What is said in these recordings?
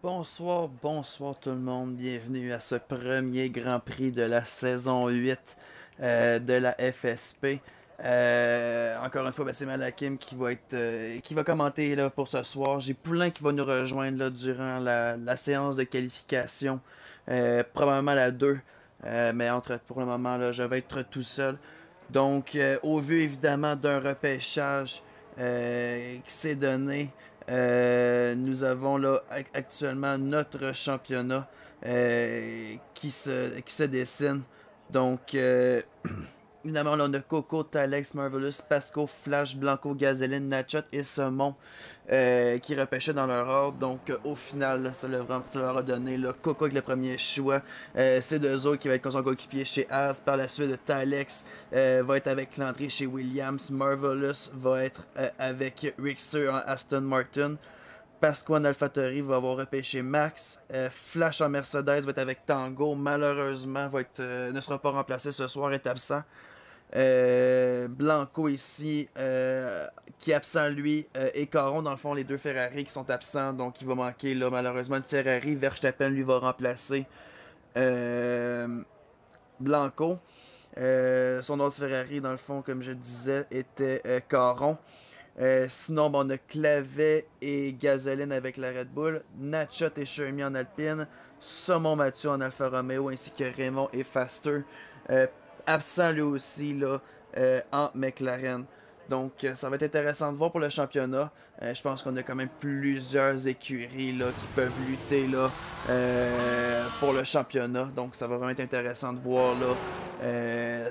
Bonsoir tout le monde, bienvenue à ce premier Grand Prix de la saison 8 de la FSP. Encore une fois, ben, c'est Malakim qui va commenter là, pour ce soir. J'ai Poulain qui va nous rejoindre là, durant la séance de qualification, probablement la 2, mais pour le moment, là, je vais être tout seul. Donc, au vu évidemment d'un repêchage qui s'est donné, nous avons là actuellement notre championnat qui se dessine. Donc, évidemment, là, on a Coco, Talex, Marvelous, Pasco, Flash, Blanco, Gazeline, Nachot et Saumon qui repêchaient dans leur ordre. Donc, au final, là, ça leur a donné là, Coco avec le premier choix. C'est deux autres qui va être son coéquipier chez As. Par la suite, Talex va être avec Landry chez Williams. Marvelous va être avec Rixer en Aston Martin. Pasco en AlphaTauri va avoir repêché Max. Flash en Mercedes va être avec Tango. Malheureusement, ne sera pas remplacé ce soir, est absent. Blanco ici, qui est absent lui, et Caron, dans le fond, les deux Ferrari qui sont absents, donc il va manquer là, malheureusement une Ferrari. Verstappen lui va remplacer Blanco. Son autre Ferrari, dans le fond, comme je disais, était Caron. Sinon, on a Clavet et Gasoline avec la Red Bull, Nachot et Shermy en Alpine, Saumon Mathieu en Alfa Romeo, ainsi que Raymond et Faster, absent lui aussi là, en McLaren. Donc, ça va être intéressant de voir pour le championnat. Je pense qu'on a quand même plusieurs écuries là, qui peuvent lutter là, pour le championnat. Donc, ça va vraiment être intéressant de voir là,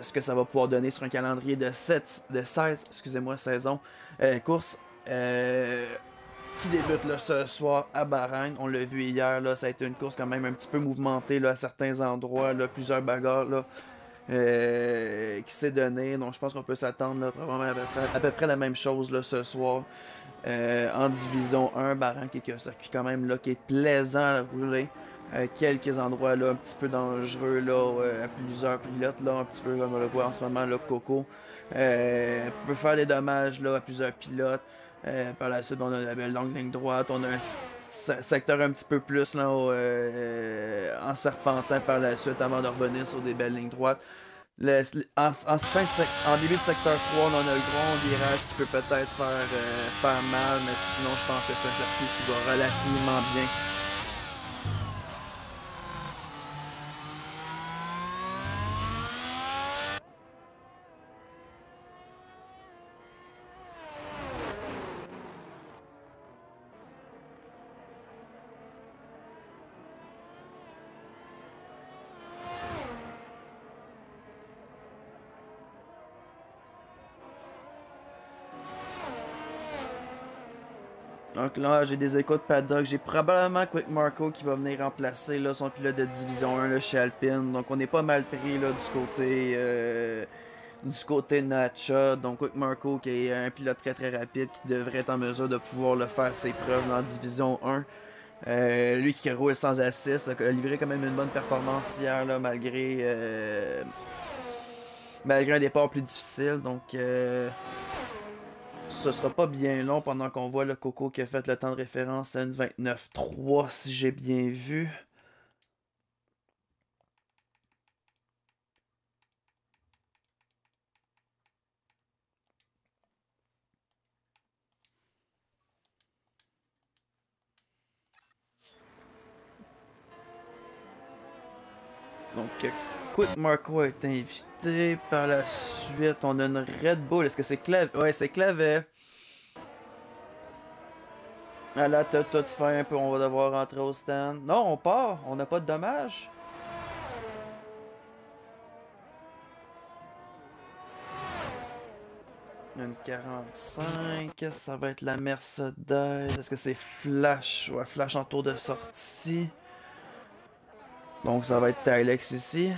ce que ça va pouvoir donner sur un calendrier de 16 saisons. Course qui débute là, ce soir à Bahreïn. On l'a vu hier, là, ça a été une course quand même un petit peu mouvementée là, à certains endroits, là, plusieurs bagarres là, qui s'est donné. Donc je pense qu'on peut s'attendre probablement à peu près la même chose là, ce soir. En division 1, Bahreïn qui est un circuit quand même là, qui est plaisant à rouler. Quelques endroits là, un petit peu dangereux là, à plusieurs pilotes, là, un petit peu comme on le voit en ce moment, là, Coco. Peut faire des dommages là, à plusieurs pilotes. Par la suite, on a la belle longue ligne droite. On a un secteur un petit peu plus là, en serpentin par la suite avant de revenir sur des belles lignes droites. En début de secteur 3, on a un gros virage qui peut peut-être faire mal, mais sinon, je pense que c'est un circuit qui va relativement bien. Donc là, j'ai des échos de paddock. J'ai probablement Quick Marco qui va venir remplacer là, son pilote de division 1 là, chez Alpine. Donc on n'est pas mal pris là, du côté de Nacha. Donc Quick Marco qui est un pilote très rapide qui devrait être en mesure de pouvoir le faire ses preuves dans la division 1. Lui qui roule sans assist, a livré quand même une bonne performance hier là, malgré un départ plus difficile. Donc ce sera pas bien long pendant qu'on voit le Coco qui a fait le temps de référence à une 29.3 si j'ai bien vu. Donc Quick Marco a été invité. Par la suite, on a une Red Bull. Est-ce que c'est Clavet? Ouais, c'est Clavet. À la toute fin, puis on va devoir rentrer au stand. Non, on part. On n'a pas de dommages. Une 45. Ça va être la Mercedes. Est-ce que c'est Flash? Ouais, Flash en tour de sortie. Donc ça va être Tylex ici.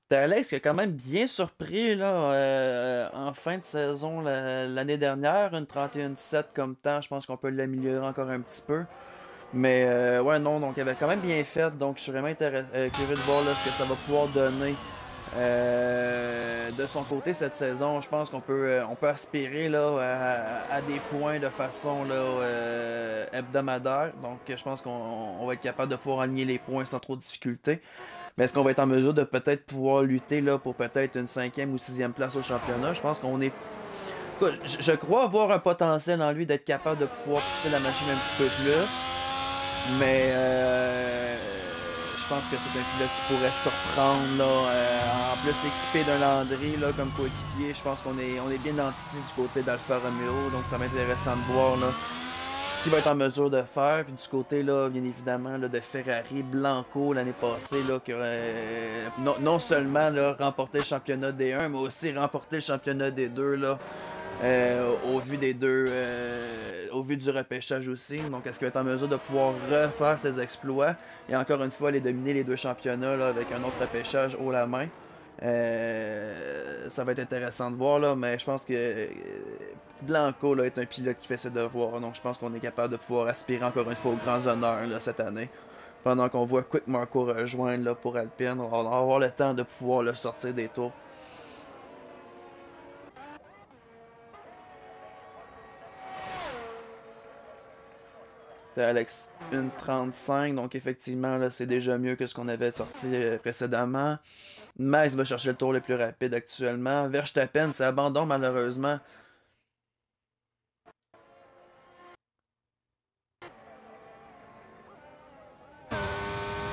Alex qui a quand même bien surpris là, en fin de saison l'année dernière, une 31-7 comme temps, je pense qu'on peut l'améliorer encore un petit peu. Mais ouais non, donc il avait quand même bien fait, donc je suis vraiment curieux de voir là, ce que ça va pouvoir donner De son côté, cette saison, je pense qu'on peut aspirer là, à des points de façon là, hebdomadaire. Donc, je pense qu'on va être capable de pouvoir aligner les points sans trop de difficulté. Mais est-ce qu'on va être en mesure de peut-être pouvoir lutter là, pour peut-être une cinquième ou sixième place au championnat? Je pense qu'on est... Écoute, je crois avoir un potentiel en lui d'être capable de pouvoir pousser la machine un petit peu plus. Mais je pense que c'est un pilote qui pourrait surprendre là, en plus équipé d'un Landry là, comme coéquipier. Je pense qu'on est bien identifié du côté d'Alfa Romeo, donc ça va être intéressant de voir là, ce qu'il va être en mesure de faire. Puis du côté là, bien évidemment là, de Ferrari, Blanco l'année passée là, qui aurait non seulement là, remporté le championnat D1, mais aussi remporté le championnat D2 là. Au vu des deux, au vu du repêchage aussi. Donc, est-ce qu'il va être en mesure de pouvoir refaire ses exploits et encore une fois aller dominer les deux championnats là, avec un autre repêchage haut la main? Ça va être intéressant de voir là, mais je pense que Blanco là, est un pilote qui fait ses devoirs. Donc, je pense qu'on est capable de pouvoir aspirer encore une fois aux grands honneurs là, cette année. Pendant qu'on voit Quick Marco rejoindre là, pour Alpine, on va avoir le temps de pouvoir le sortir des tours. Alex 1,35, donc effectivement, là, c'est déjà mieux que ce qu'on avait sorti précédemment. Max va chercher le tour le plus rapide actuellement. Verstappen, c'est abandon malheureusement.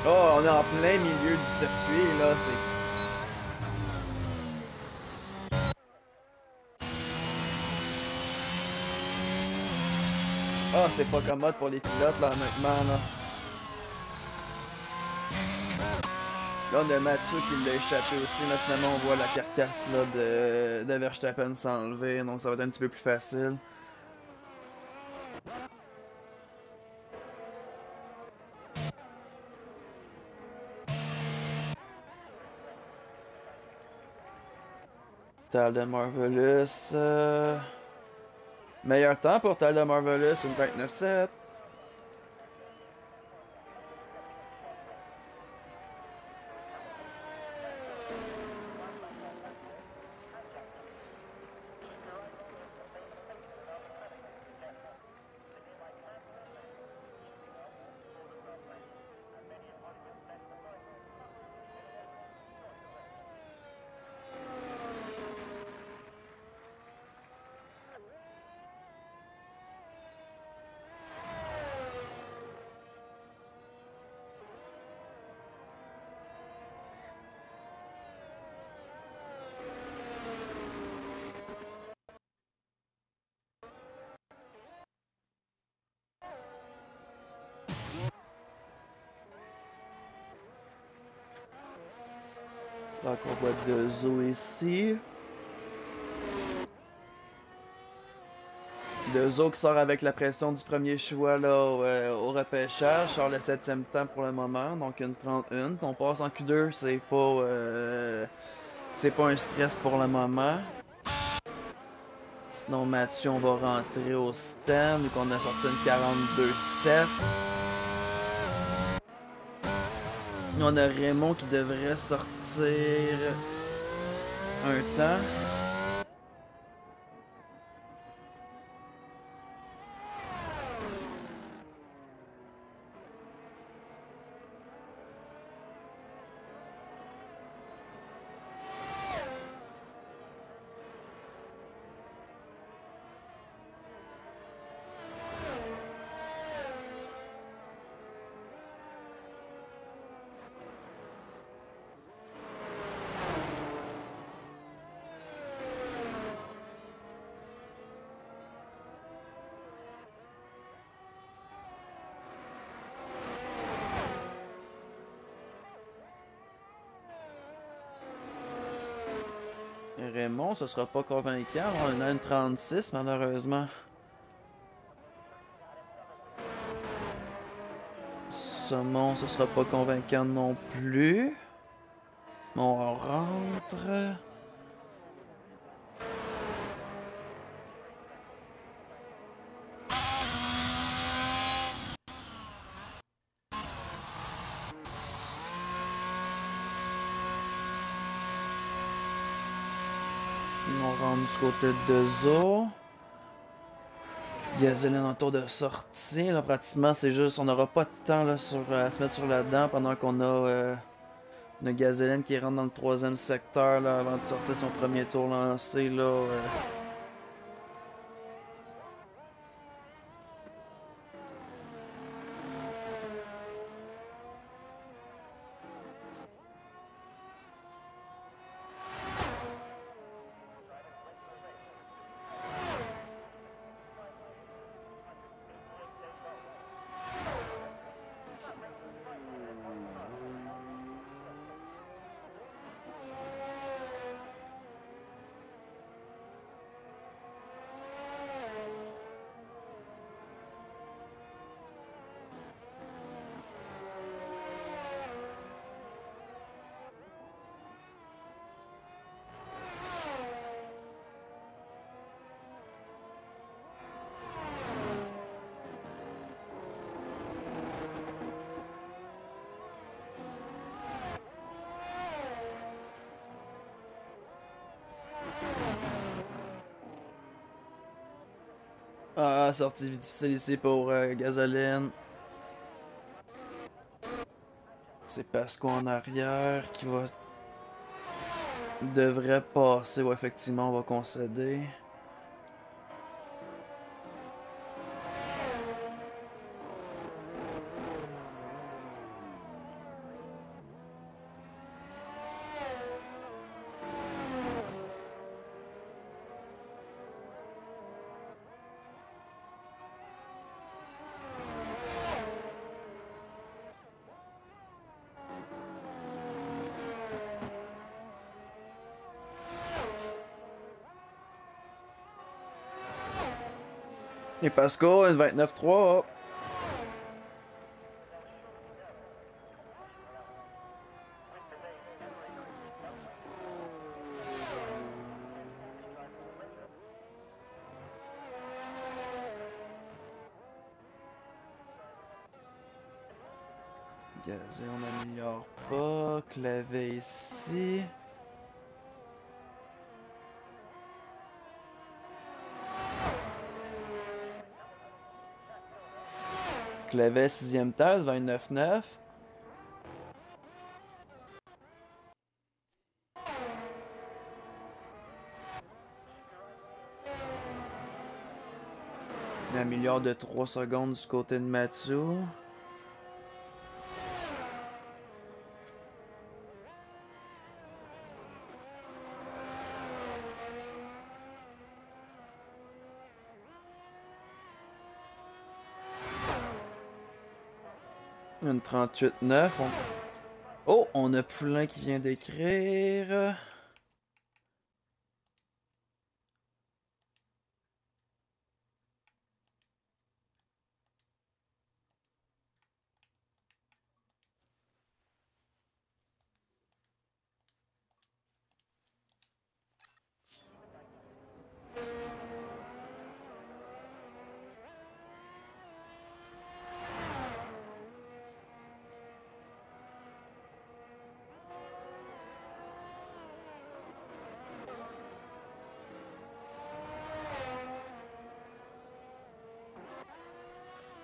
Oh, on est en plein milieu du circuit, là, c'est... Ah, c'est pas commode pour les pilotes, là, honnêtement, là. Là, on a Mathieu qui l'a échappé aussi. Là, finalement, on voit la carcasse là, de Verstappen s'enlever. Donc, ça va être un petit peu plus facile. Tyler Marvelous. Meilleur temps pour Tyler Marvelous, une 29,7. Donc on voit de Zo ici. De Zo qui sort avec la pression du premier choix là, au repêchage. Sort le 7e temps pour le moment, donc une 31. On passe en Q2, c'est pas un stress pour le moment. Sinon Mathieu, on va rentrer au système, vu qu'on a sorti une 42,7. On a Raymond qui devrait sortir un temps. Raymond, ce sera pas convaincant. On a une 36 malheureusement. Saumon, ce sera pas convaincant non plus. On rentre. secondes du côté de Zo. Gasoline en tour de sortie. Là, pratiquement, c'est juste, on n'aura pas de temps là, à se mettre sur la dent pendant qu'on a une Gasoline qui rentre dans le troisième secteur là, avant de sortir son premier tour lancé. Là, sortie difficile ici pour Gasoline. C'est Pasco en arrière qui devrait passer. Ouais, effectivement, on va concéder. Et Pasco, une 29-3. Gazé, on n'améliore pas. Clavet ici. Clavet, 6e tasse, 29-9. Il améliore de 3 secondes du côté de Mathieu. Une 38-9. Oh, on a Poulain qui vient d'écrire.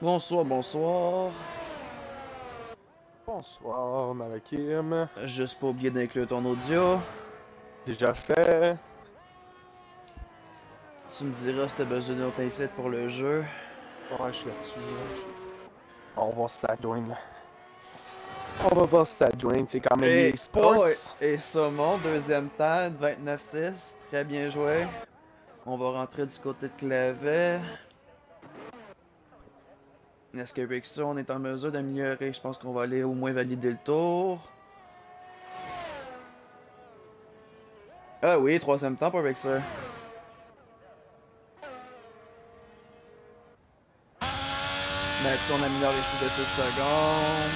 Bonsoir, bonsoir. Bonsoir, Malakim. Juste pas oublier d'inclure ton audio. Déjà fait. Tu me diras si t'as besoin d'une autre invité pour le jeu. Ouais, je suis là-dessus. On va voir si ça join. On va voir si ça join. C'est quand même Et, les sports. et Saumon, 2e temps, 29-6. Très bien joué. On va rentrer du côté de Clavet. Est-ce qu'avec ça, on est en mesure d'améliorer? Je pense qu'on va aller au moins valider le tour. Ah oui, 3e temps pour Vexer. Mathieu, on améliore ici de 6 secondes.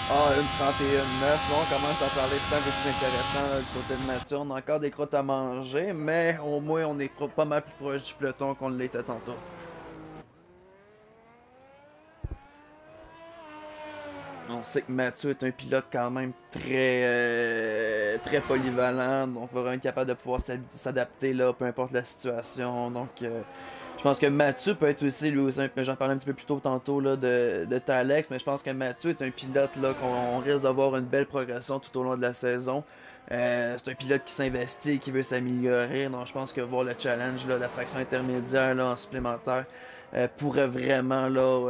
Ah, une 31-9. Là, on commence à parler de temps un peu plus intéressant là, du côté de Mathieu. On a encore des crottes à manger, mais au moins, on est pas mal plus proche du peloton qu'on l'était tantôt. On sait que Mathieu est un pilote quand même très polyvalent, donc va vraiment être capable de pouvoir s'adapter là, peu importe la situation. Donc, je pense que Mathieu peut être aussi, lui aussi, j'en parlais un petit peu plus tôt tantôt là, de Talex, mais je pense que Mathieu est un pilote là qu'on risque d'avoir une belle progression tout au long de la saison. C'est un pilote qui s'investit, qui veut s'améliorer, donc je pense que voir le challenge là, d'attraction intermédiaire là, en supplémentaire pourrait vraiment là,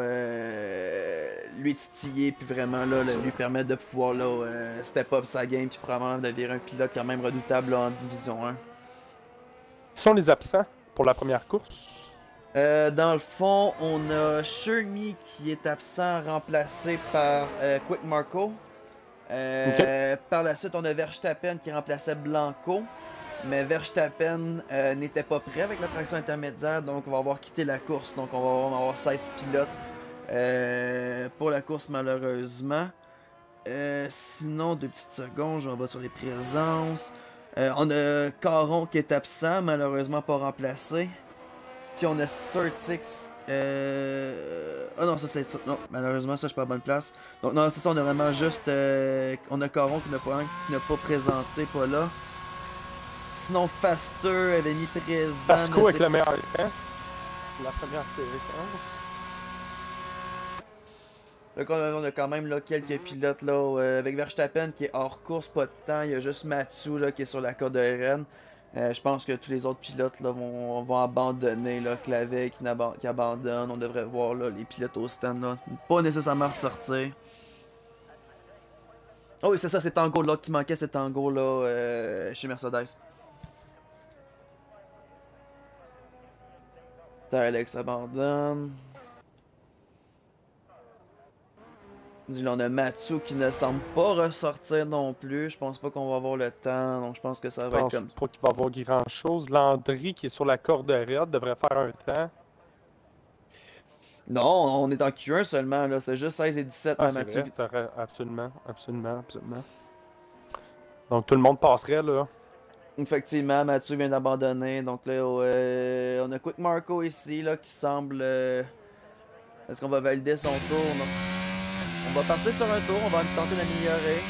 lui titiller, puis vraiment là, lui permettre de pouvoir là, step up sa game, puis probablement devenir un pilote quand même redoutable là, en Division 1. Qui sont les absents pour la première course? Dans le fond, on a Shermie qui est absent, remplacé par Quick Marco. Par la suite, on a Verstappen qui remplaçait Blanco. Mais Verstappen n'était pas prêt avec la traction intermédiaire, donc on va avoir quitté la course. Donc on va avoir 16 pilotes pour la course malheureusement. Sinon, 2 petites secondes, je vais sur les présences. On a Caron qui est absent, malheureusement pas remplacé. Puis on a Surtix. Ah non, ça c'est. Non, malheureusement, ça je suis pas à bonne place. Donc, non, c'est ça, on a vraiment juste. On a Caron qui n'a pas présenté, pas là. Sinon, Faster avait mis présent. Pasco avec le meilleur temps. La première séquence. Là, on a quand même là, quelques pilotes là, avec Verstappen qui est hors course, pas de temps. Il y a juste Mathieu là, qui est sur la corde de Rennes. Je pense que tous les autres pilotes là, vont abandonner. Là, Clavet qui abandonne. On devrait voir là, les pilotes au stand là, pas nécessairement ressortir. Oh oui, c'est ça, c'est Tango là qui manquait, c'est Tango là chez Mercedes. Alex abandonne. Là, on a Mathieu qui ne semble pas ressortir non plus. Je pense pas qu'on va avoir le temps. Donc je pense que ça va être comme. Je pense pas qu'il va y avoir grand chose. Landry qui est sur la corde raide devrait faire un temps. Non, on est en Q1 seulement, là. C'est juste 16 et 17 Ah, Mathieu. Absolument. Donc tout le monde passerait là. Effectivement, Mathieu vient d'abandonner. Donc là, on a Quick Marco ici là qui semble. Est-ce qu'on va valider son tour? Non. On va partir sur un tour, on va tenter d'améliorer.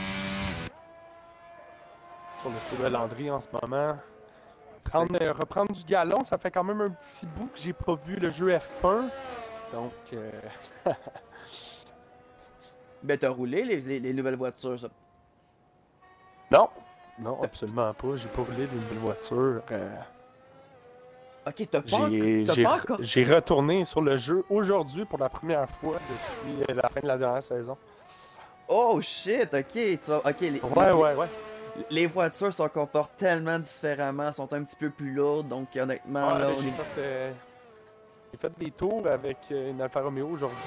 Sur le tour de Landry en ce moment. Reprendre du galon, ça fait quand même un petit bout que j'ai pas vu le jeu F1. Donc. Ben, t'as roulé les nouvelles voitures, ça. Non, absolument pas. J'ai pas roulé les nouvelles voitures. Ok, t'as pas encore. J'ai retourné sur le jeu aujourd'hui pour la première fois depuis la fin de la dernière saison. Oh shit, ok, Ouais. Les voitures se comportent tellement différemment, sont un petit peu plus lourdes, donc honnêtement là. J'ai fait des tours avec une Alfa Romeo aujourd'hui,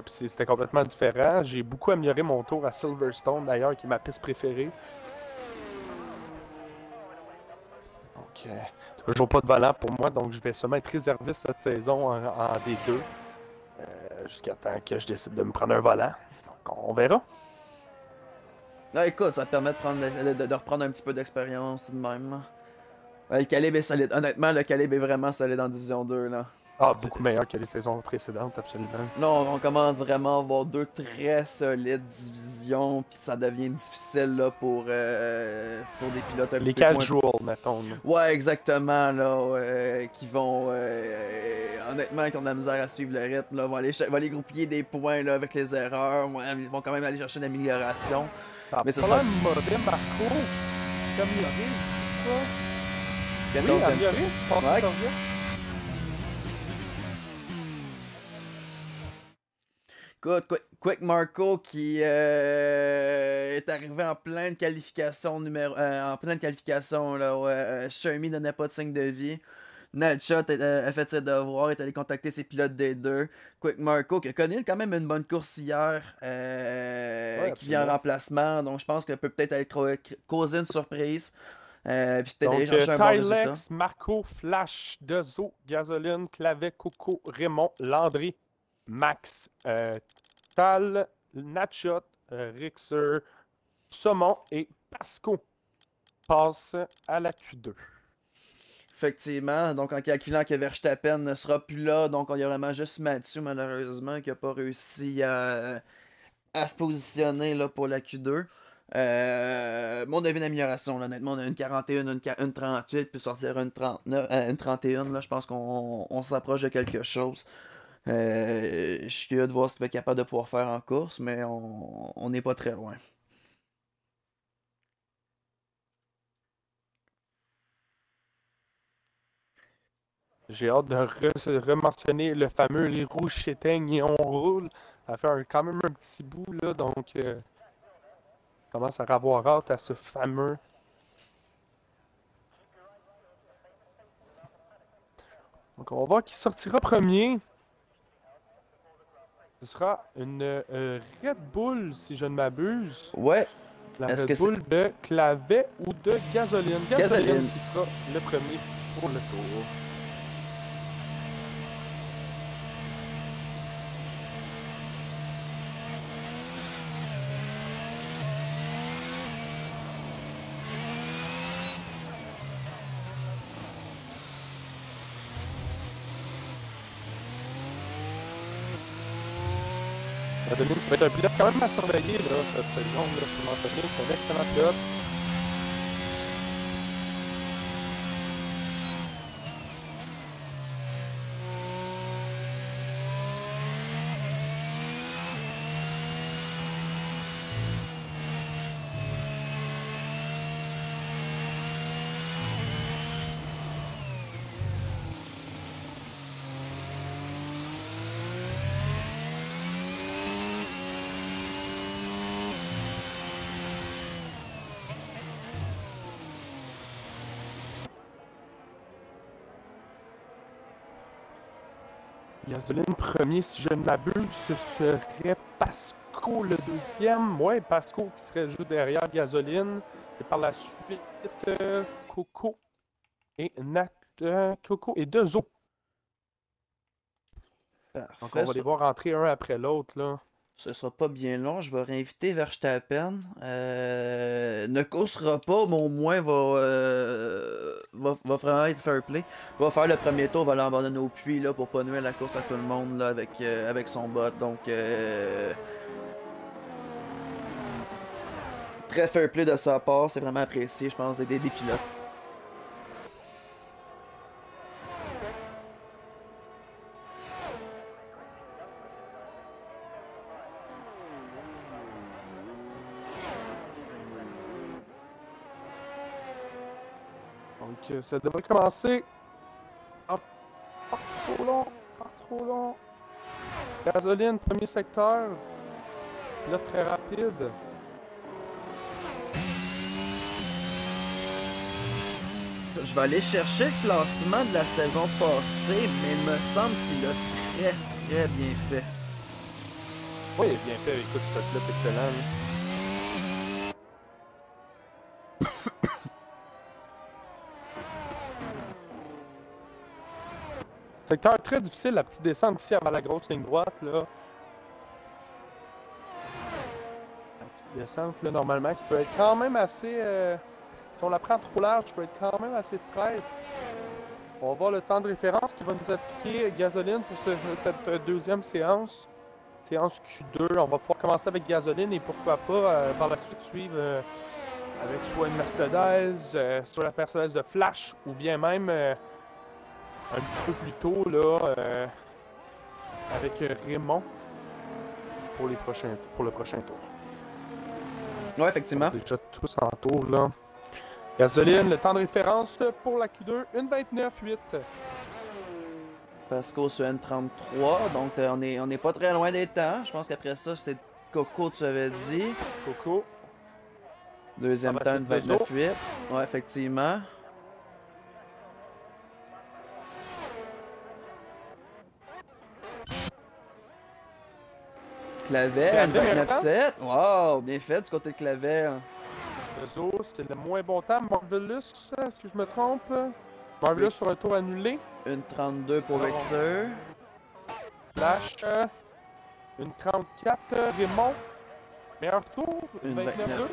puis c'était complètement différent. J'ai beaucoup amélioré mon tour à Silverstone d'ailleurs, qui est ma piste préférée. Donc, toujours pas de volant pour moi, donc je vais seulement être réserviste cette saison en D2 jusqu'à temps que je décide de me prendre un volant. Donc, on verra. Ah, écoute, ça te permet de reprendre un petit peu d'expérience tout de même. Là. Ouais, le calibre est solide. Honnêtement, le calibre est vraiment solide en Division 2. Là. Ah, beaucoup meilleur que les saisons précédentes, absolument. Non, on commence vraiment à avoir 2 très solides divisions, puis ça devient difficile là, pour des pilotes un les petit peu moins... casuals, mettons. Là. Ouais, exactement, là, qui vont, honnêtement, qui ont de la misère à suivre le rythme, là, vont aller groupiller des points là, avec les erreurs, ouais, ils vont quand même aller chercher une amélioration. Mais ce sera mauvais, Marco. Amélioré, c'est ça? Oui, amélioré. Ouais. Quick Marco qui est arrivé en pleine qualification là, Shermie donnait pas de signe de vie. Nadshot a fait ses devoirs, est allé contacter ses pilotes des deux. Quick Marco qui a connu quand même une bonne course hier, qui vient en remplacement, donc je pense qu'elle peut peut-être aller causer une surprise. Puis peut-être aller chercher un bon résultat. Tylex, Marco, Flash, Dezo, Gasoline, Clavet, Coco, Raymond, Landry, Max, Tal, Natchot, Rixer, Saumon et Pasco passent à la Q2. Effectivement, donc en calculant que Verstappen ne sera plus là, donc il y a vraiment juste Mathieu malheureusement qui n'a pas réussi à à se positionner là, pour la Q2. Mais on a vu une amélioration, là, honnêtement. On a une 41, une 38, puis sortir une 39, une 31. Là, je pense qu'on s'approche de quelque chose. Je suis curieux de voir ce qu'il va être capable de pouvoir faire en course, mais on n'est pas très loin. J'ai hâte de rementionner le fameux les rouges s'éteignent et on roule. Ça fait quand même un petit bout, là, donc je commence à avoir hâte à ce fameux. Donc on va voir qui sortira premier. Ce sera une Red Bull, si je ne m'abuse. Ouais. La Est-ce que Red Bull de Clavet ou de Gasoline. Gasoline qui sera le premier pour le tour. Gasoline qui va être un pilote quand même à surveiller là, cette saison. C'est un excellent pilote. Gasoline premier, si je ne m'abuse, ce serait Pasco le deuxième. Ouais, Pasco qui serait juste derrière Gasoline. Et par la suite, Coco et Coco et Dezo. Parfait. Donc on va les voir rentrer un après l'autre là. Ce sera pas bien long. Je vais réinviter Verstappen. Ne coursera pas, mais au moins va vraiment être fair play. Va faire le premier tour, va l'abandonner au puits là, pour pas nuire la course à tout le monde là, avec son bot. Donc, très fair play de sa part. C'est vraiment apprécié, je pense, des pilotes. Donc ça devrait commencer. Pas trop long, pas trop long. Gasoline, premier secteur. Là, très rapide. Je vais aller chercher le classement de la saison passée, mais il me semble qu'il a très bien fait. Oui, bien fait. Écoute, c'est un pilote excellent. Secteur très difficile, la petite descente ici avant la grosse ligne droite. Là. La petite descente, là, normalement, qui peut être quand même assez... si on la prend trop large, peut être quand même assez traître. On va voir le temps de référence qui va nous appliquer Gasoline pour cette deuxième séance. Séance Q2. On va pouvoir commencer avec Gasoline et pourquoi pas par la suite suivre avec soit une Mercedes, soit la Mercedes de Flash ou bien même un petit peu plus tôt là avec Raymond pour le prochain tour. Ouais, effectivement. Déjà tous en tour là. Gasoline, le temps de référence pour la Q2, 1:29.8. Pasco sur N33, donc on est pas très loin des temps. Je pense qu'après ça, c'est Coco, tu avais dit. Coco. Deuxième temps, 29.8. Ouais, effectivement. Clavet, 29.7. Wow, bien fait du côté de Clavet. Dezo, c'est le moins bon temps. Marvelous, est-ce que je me trompe? Marvelous sur un tour annulé. Une 32 pour Vexer. Flash, une 34. Raymond, meilleur tour. Une 29.2.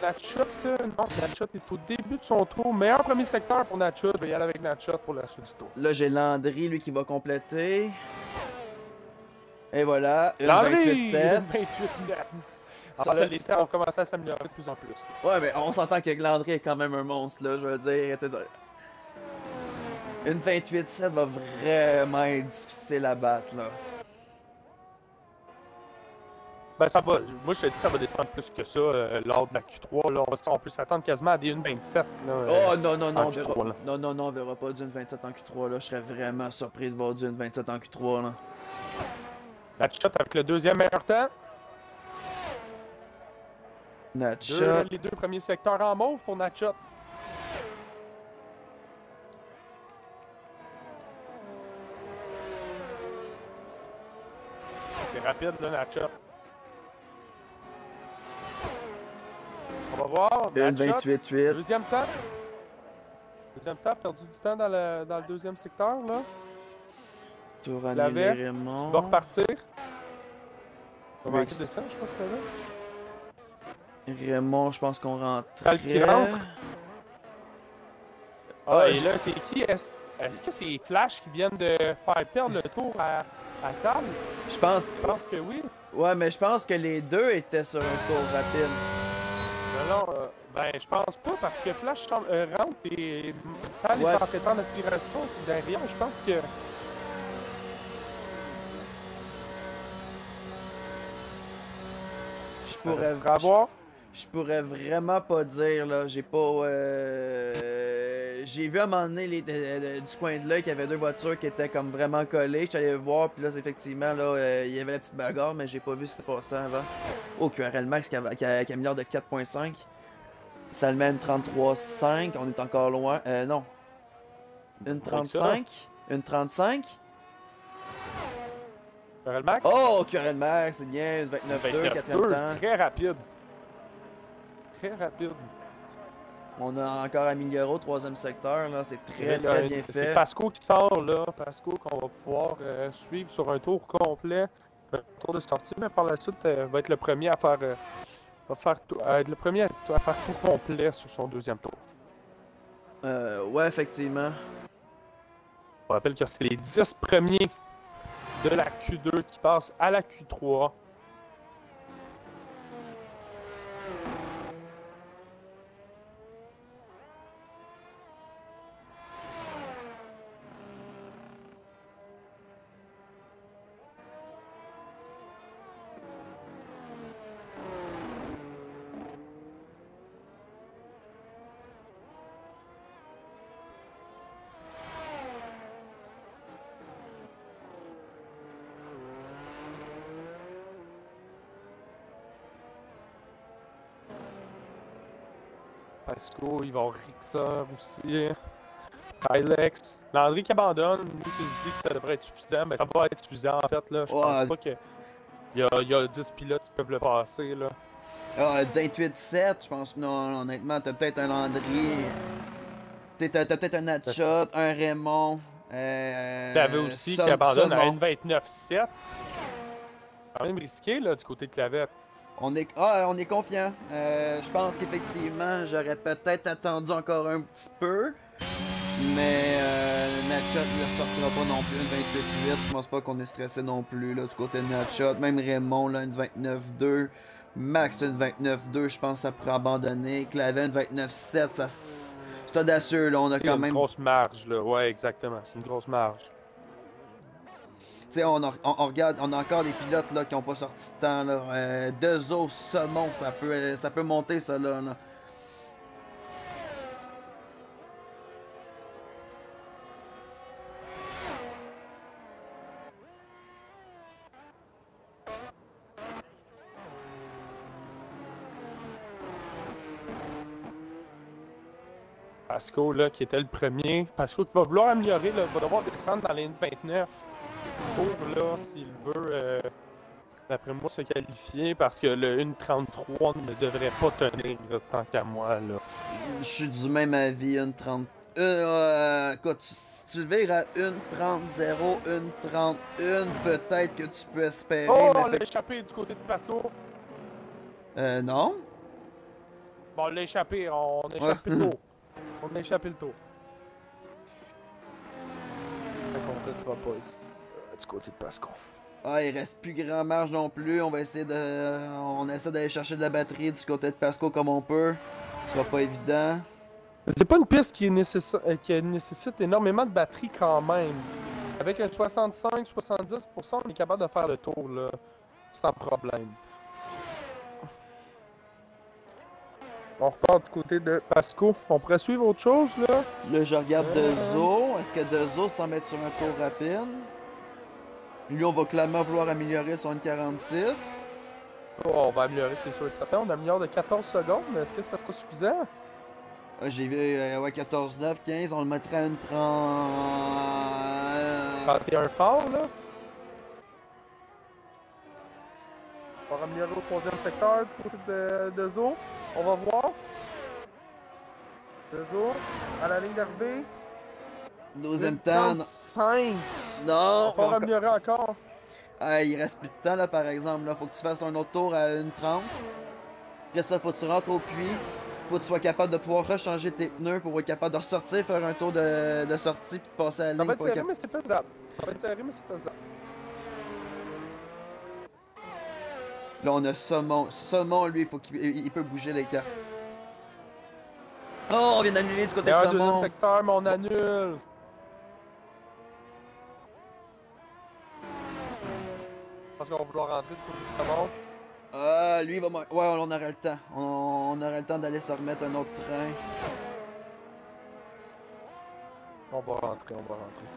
Natchot, non, Natchot est au début de son tour. Meilleur premier secteur pour Natchot. Je vais y aller avec Natchot pour la suite du tour. Là, j'ai Landry, lui, qui va compléter. Et voilà, une Landry! 28-7. Une 28-7. Ça, Alors là, ça- les temps ont commencé à s'améliorer de plus en plus. Ouais, mais on s'entend que Landry est quand même un monstre, là, je veux dire. Une 28-7 va vraiment être difficile à battre, là. Ben ça va, moi je te dis ça va descendre plus que ça lors de la Q3. Là, on peut s'attendre quasiment à des 1,27. Oh non, non, non, en on verra, Q3, là. non, non, non, on verra pas du 27 en Q3, là. Je serais vraiment surpris de voir du 27 en Q3, là. La shot avec le deuxième meilleur temps. Natchat. Les deux premiers secteurs en mauve pour Natchat. C'est rapide là, Natchat. On va voir. Une Natchat, 28-8. deuxième temps. Deuxième temps, perdu du temps dans le deuxième secteur là. Tour L'avait. annulé, Il Raymond. va repartir. On va Rex. manquer de ça, je pense que là. Raymond, je pense qu'on rentre. Cal qui rentre. Ah, Ah, et je- là, c'est qui? Est-ce que c'est Flash qui viennent de faire perdre le tour à Tal? Je pense. Je pense que oui. Ouais, mais je pense que les deux étaient sur un tour rapide. Non, ben, je pense pas parce que Flash rentre et Tal Ouais. est en temps d'aspiration derrière. Je pense que. Je pourrais. Faudra voir. Je pourrais vraiment pas dire, là. J'ai pas. J'ai vu à un moment donné du coin de l'œil qu'il y avait deux voitures qui étaient comme vraiment collées. Je suis allé voir, puis là, effectivement, là, il y avait la petite bagarre, mais j'ai pas vu ce qui s'est passé avant. Oh, QRL Max qui améliore de 4.5. Ça le mène 33.5. On est encore loin. Non. Une 35. Une 35. Farrell Max. Oh, QRL Max, c'est bien. 29.2, 4ème temps. Très rapide. Très rapide. On a encore amélioré au troisième secteur, là. C'est très, Et là, très bien c'est fait. Pasco qui sort là. Pasco qu'on va pouvoir suivre sur un tour complet. Un tour de sortie, mais par la suite, va être le premier à faire. Être le premier à faire tout complet sur son deuxième tour. Ouais, effectivement. On rappelle que c'est les 10 premiers de la Q2 qui passent à la Q3. Pasco, il va avoir Rixer aussi. Kylex. Landry qui abandonne. Lui qui se dit que ça devrait être suffisant. Mais ça va être suffisant en fait. Là. Je pense pas que. Il y a 10 pilotes qui peuvent le passer. Là. Ah, 28-7, je pense que non, honnêtement, t'as peut-être un Landry. T'as peut-être un Natshot, un Raymond. Clavet aussi qui abandonne à une 29-7. Quand même risqué là, du côté de Clavette. On est confiant. Je pense qu'effectivement, j'aurais peut-être attendu encore un petit peu. Mais Natshot ne ressortira pas non plus une 28-8. Je pense pas qu'on est stressé non plus là, du côté de Natshot. Même Raymond, là, une 29-2. Max, une 29-2, je pense que ça pourrait abandonner. Clavet, une 29-7, ça c'est audacieux, là. On a quand même. C'est une grosse marge, là. Ouais, exactement. C'est une grosse marge. Tu sais, on regarde, on a encore des pilotes là, qui n'ont pas sorti de temps. Là. Deux os, saumon, ça peut monter, ça là. Pasco, là, qui était le premier. Pasco qui va vouloir améliorer, là, va devoir descendre dans les 29 pour, là, s'il veut, d'après moi, se qualifier, parce que le 1.33 ne devrait pas tenir, là, tant qu'à moi, là. Je suis du même avis, une 30. Écoute, si tu le vires à une 30-0, une 31, peut-être que tu peux espérer. Oh, mais on l'a échappé du côté de Pasco. Non. Bon, on l'a échappé, on a échappé le tour. On a échappé le tour. Fait qu'on ne va pas ici, du côté de Pasco. Ah, il reste plus grand marge non plus. On va essayer de. On essaie d'aller chercher de la batterie du côté de Pasco comme on peut. Ce sera pas évident. C'est pas une piste qui nécessite énormément de batterie quand même. Avec un 65-70%, on est capable de faire le tour, là, sans problème. On repart du côté de Pasco. On pourrait suivre autre chose, là? Là, je regarde Dezo. Est-ce que Dezo s'en met sur un tour rapide? Lui, on va clairement vouloir améliorer son N46. Oh, on va améliorer, c'est sûr et certain. On améliore de 14 secondes, mais est-ce que ça sera suffisant? J'ai vu ouais, 14, 9, 15. On le mettrait à une 30. 31 fort, là. On va améliorer au troisième secteur du côté de Zo. On va voir. Zo, à la ligne d'arrivée. Deuxième temps. 5. Non! On va améliorer encore. Ah, il reste plus de temps là par exemple. Là. Faut que tu fasses un autre tour à une 30. Après ça, faut que tu rentres au puits. Faut que tu sois capable de pouvoir rechanger tes pneus pour être capable de ressortir, faire un tour de sortie puis de passer à la Ça ligne. va être serré, mais c'est faisable. Ça va être serré, mais c'est faisable. Là, on a Saumon. Saumon, lui, faut il peut bouger les cartes. Oh, on vient d'annuler du côté de Un Saumon. deuxième secteur, mais on annule. Parce qu'on va vouloir rentrer du côté de Saumon. Lui, il va. Ouais, on aura le temps. On aura le temps d'aller se remettre un autre train. On va rentrer, on va rentrer.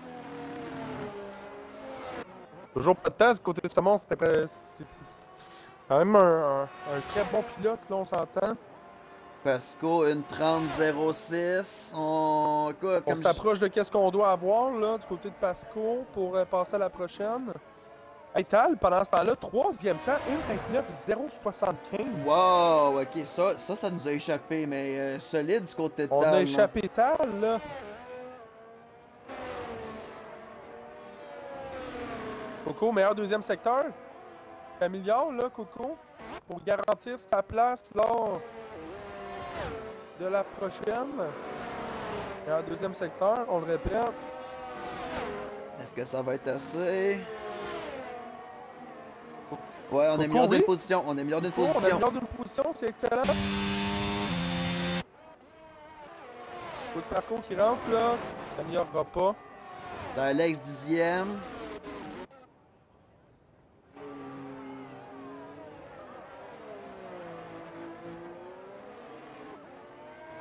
Toujours pas de temps du côté de Saumon, c'était quand même un très bon pilote, là, on s'entend. Pasco, une 30-06. On s'approche de qu'est-ce qu'on doit avoir, là, du côté de Pasco, pour passer à la prochaine. Hey, Tal, pendant ce temps-là, troisième temps, 1.29.075. Wow, ok, ça nous a échappé, mais solide du côté de Tal. On a échappé Tal, là. Coco, meilleur deuxième secteur. Familial, là, Coco, pour garantir sa place lors de la prochaine. Meilleur deuxième secteur, on le répète. Est-ce que ça va être assez? Ouais, on Coco, est meilleur d'une oui. position. On est meilleur d'une On est position. meilleur d'une position, c'est excellent. Coup de parcours qui rentre, là. Ça n'améliorera pas. Alex 10e.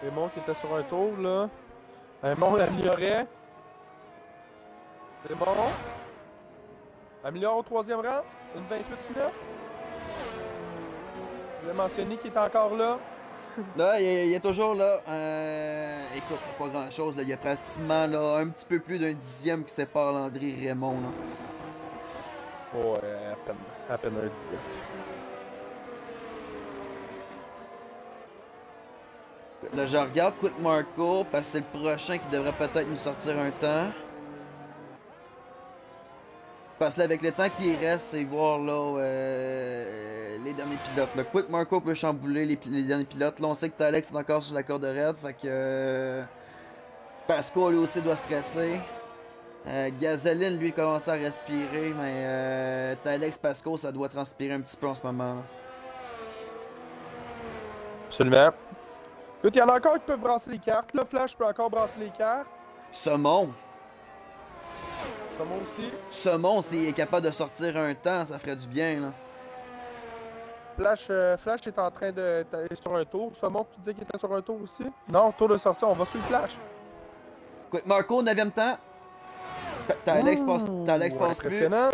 Raymond qui était sur un tour, là. Raymond l'améliorait. Raymond. Améliore au troisième rang. Une 28-9. Je l'ai mentionné qu'il est encore là. Là, il est toujours là. Écoute, pas grand chose. Là. Il y a pratiquement là, un petit peu plus d'un dixième qui sépare Landry et Raymond. Là. Ouais, à peine un dixième. Là, je regarde Quick Marco parce que c'est le prochain qui devrait peut-être nous sortir un temps. Parce que là, avec le temps qui reste, c'est voir là les derniers pilotes. Là. Quick Marco peut chambouler les derniers pilotes. Là, on sait que Talex est encore sur la corde raide. Fait que Pasco lui aussi doit stresser. Gasoline lui commence à respirer. Mais Talex, Pasco, ça doit transpirer un petit peu en ce moment. Là. Absolument. Écoute, il y en a encore qui peuvent brasser les cartes. Là, Flash peut encore brasser les cartes. Saumon. Saumon aussi. Saumon, s'il est capable de sortir un temps, ça ferait du bien. Là. Flash est en train d'aller sur un tour. Saumon, tu disais qu'il était sur un tour aussi? Non, tour de sortie, on va suivre Flash. Quick Marco, 9e temps. Talex passe plus. Impressionnant.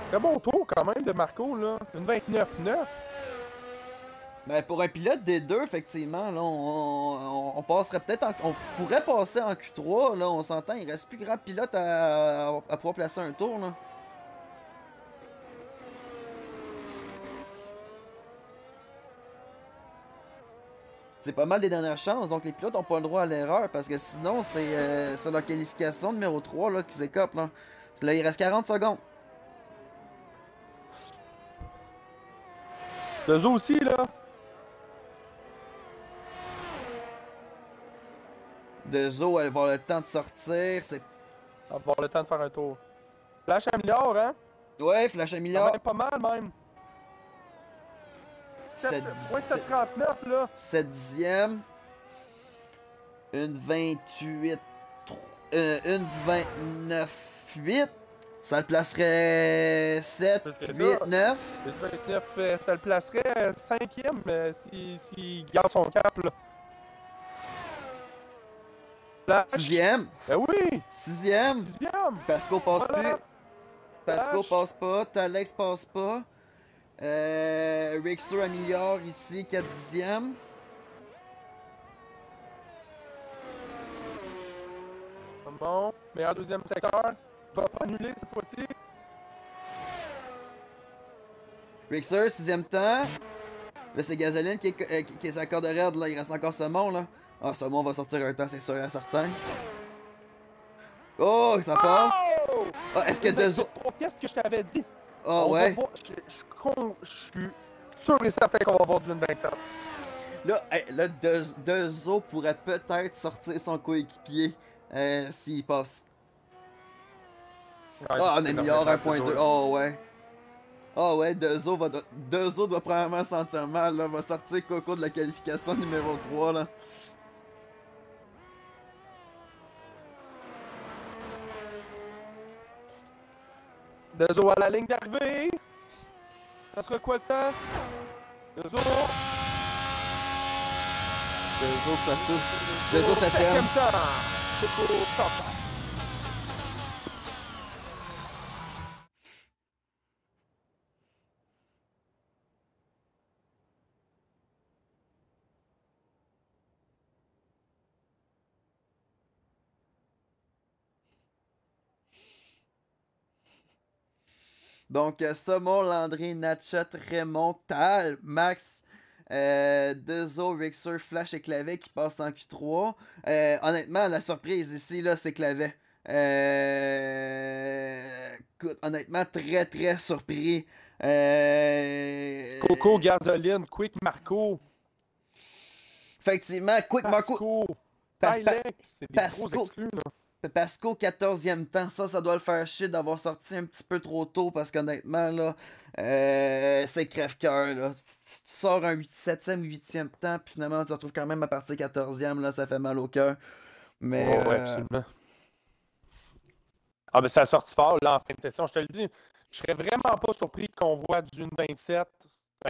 Très bon tour quand même de Marco, là. Une 29-9. Ben pour un pilote des deux, effectivement, là, on passerait peut-être on pourrait passer en Q3, là, on s'entend, il reste plus grand pilote à pouvoir placer un tour, là. C'est pas mal des dernières chances, donc les pilotes n'ont pas le droit à l'erreur, parce que sinon, c'est leur qualification numéro 3, là, qui s'écope, là. Là, il reste 40 secondes. Deux aussi, là. De Zo, elle va avoir le temps de sortir, c'est... On va avoir le temps de faire un tour. Flash améliore, hein? Ouais, Flash Ça améliore. va pas mal, même. 7.739, là. 7 dixièmes. Une 28. Une 29,8. Ça le placerait 7, Plus que 8, ça. 9. Le 29, ça le placerait 5e s'il garde son cap, là. Flash. 6e. Ben oui! 6e. 6e! Pasco passe Voilà. plus. Pasco Flash. passe pas. Talex passe pas. Rixer améliore ici, 4 dixièmes. Bon, meilleur deuxième secteur. Va pas annuler cette fois-ci. Rixer, 6e temps. Là, c'est Gasoline qui est sa corde raide, là. Il reste encore Saumon, là. Ah, Saumon va sortir un temps, c'est sûr et certain. Oh, ça passe. Oh! Ah, est-ce que Dezo... Qu'est-ce que je t'avais dit? Ah, On va ouais. voir- je suis sûr et certain qu'on va voir du 27. Là, Dezo pourrait peut-être sortir son coéquipier s'il passe. Ouais, Ah, on c'est améliore normal, 1.2. Oh, ouais. Ah, ouais, Dezo doit probablement sentir mal, là. Va sortir Coco de la qualification numéro 3, là. Dezo à la ligne d'arrivée. Ça sera quoi le temps? Dezo. Dezo que ça souffle. Dezo 7ème. 7e temps. Coco top. Donc, Saumon, Landry, Natchat, Raymond, Tal, Max, Dezo, Rixer, Flash et Clavet qui passent en Q3. Honnêtement, la surprise ici, là, c'est Clavet. Écoute, honnêtement, très très surpris. Coco, Gasoline, Quick, Marco. Effectivement, Quick Marco. Pasco. Pas- Tylex. C'est des Pasco. gros exclus, là. Pasco, 14e temps, ça doit le faire chier d'avoir sorti un petit peu trop tôt parce qu'honnêtement, là, c'est crève-cœur, là. Tu sors un 7e ou 8e temps, puis finalement, tu te retrouves quand même à partir 14e, là, ça fait mal au cœur. Mais. Oh, ouais, absolument. Ah, ben, ça a sorti fort, là, en fin de session, je te le dis. Je serais vraiment pas surpris qu'on voit d'une 27,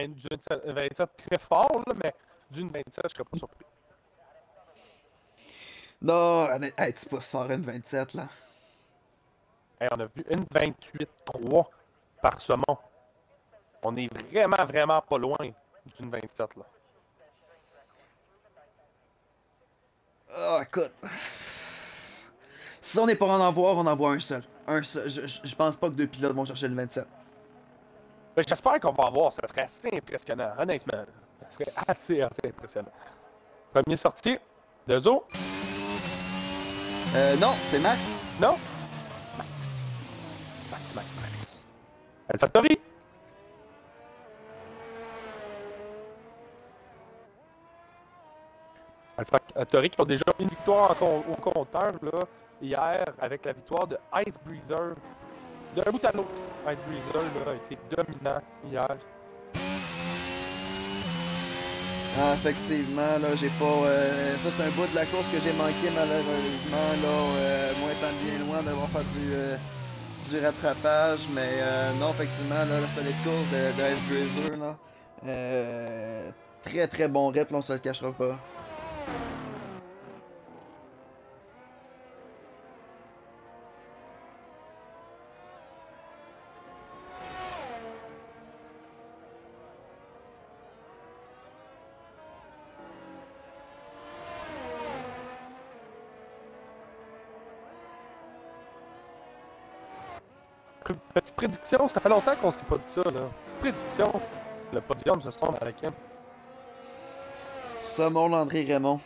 du 27 très fort, là, mais d'une 27, je serais pas surpris. Non, hey, tu peux se faire une 27, là. Hey, on a vu une 28-3 par saumon. On est vraiment, vraiment pas loin d'une 27, là. Ah, écoute. Si on n'est pas en avoir, on en voit un seul. Un seul. Je pense pas que deux pilotes vont chercher le 27. Ben, j'espère qu'on va en voir, ça serait assez impressionnant, honnêtement. Ça serait assez impressionnant. Premier sorti, Dezo. Non, c'est Max. Non? Max. AlphaTauri. AlphaTauri qui ont déjà une victoire au compteur là, hier avec la victoire de Ice Breezer. D'un bout à l'autre, Ice Breezer là, a été dominant hier. Ah, effectivement, là, j'ai pas. Ça, c'est un bout de la course que j'ai manqué, malheureusement, là. Moi étant bien loin d'avoir fait du rattrapage, mais non, effectivement, là, la solide course de Ice Breezer, là. Très très bon rep, là, on se le cachera pas. Petite prédiction, ça fait longtemps qu'on s'est pas dit ça là. Petite prédiction, le podium ce soir dans la cam. Saumon, Landry, Raymond.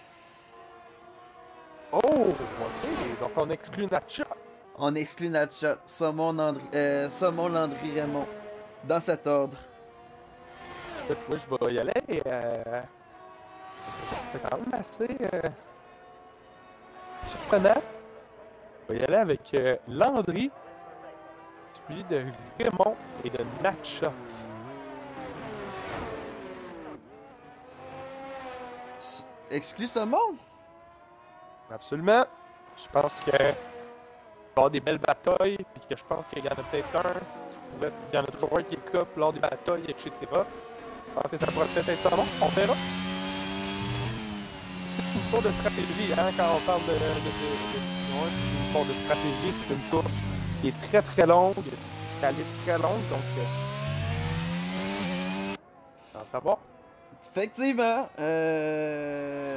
Oh, ok, donc on exclut Natcha. On exclut Natchat. Saumon, Landry, Raymond. Dans cet ordre. Moi, je vais y aller. C'est quand même assez surprenant. Je vais y aller avec Landry. suivi de Raymond et de Natshot. Exclus ce monde? Absolument. Je pense que il va y avoir des belles batailles, puis que je pense qu'il y en a peut-être un qui pourrait. Il y en a toujours un qui est cop lors des batailles, etc. Je pense que ça pourrait peut-être être ça, non? On verra. Une histoire de stratégie, hein, quand on parle de ouais, une histoire de stratégie, c'est une course qui est très très longue, qui est très longue, donc à savoir. Effectivement, je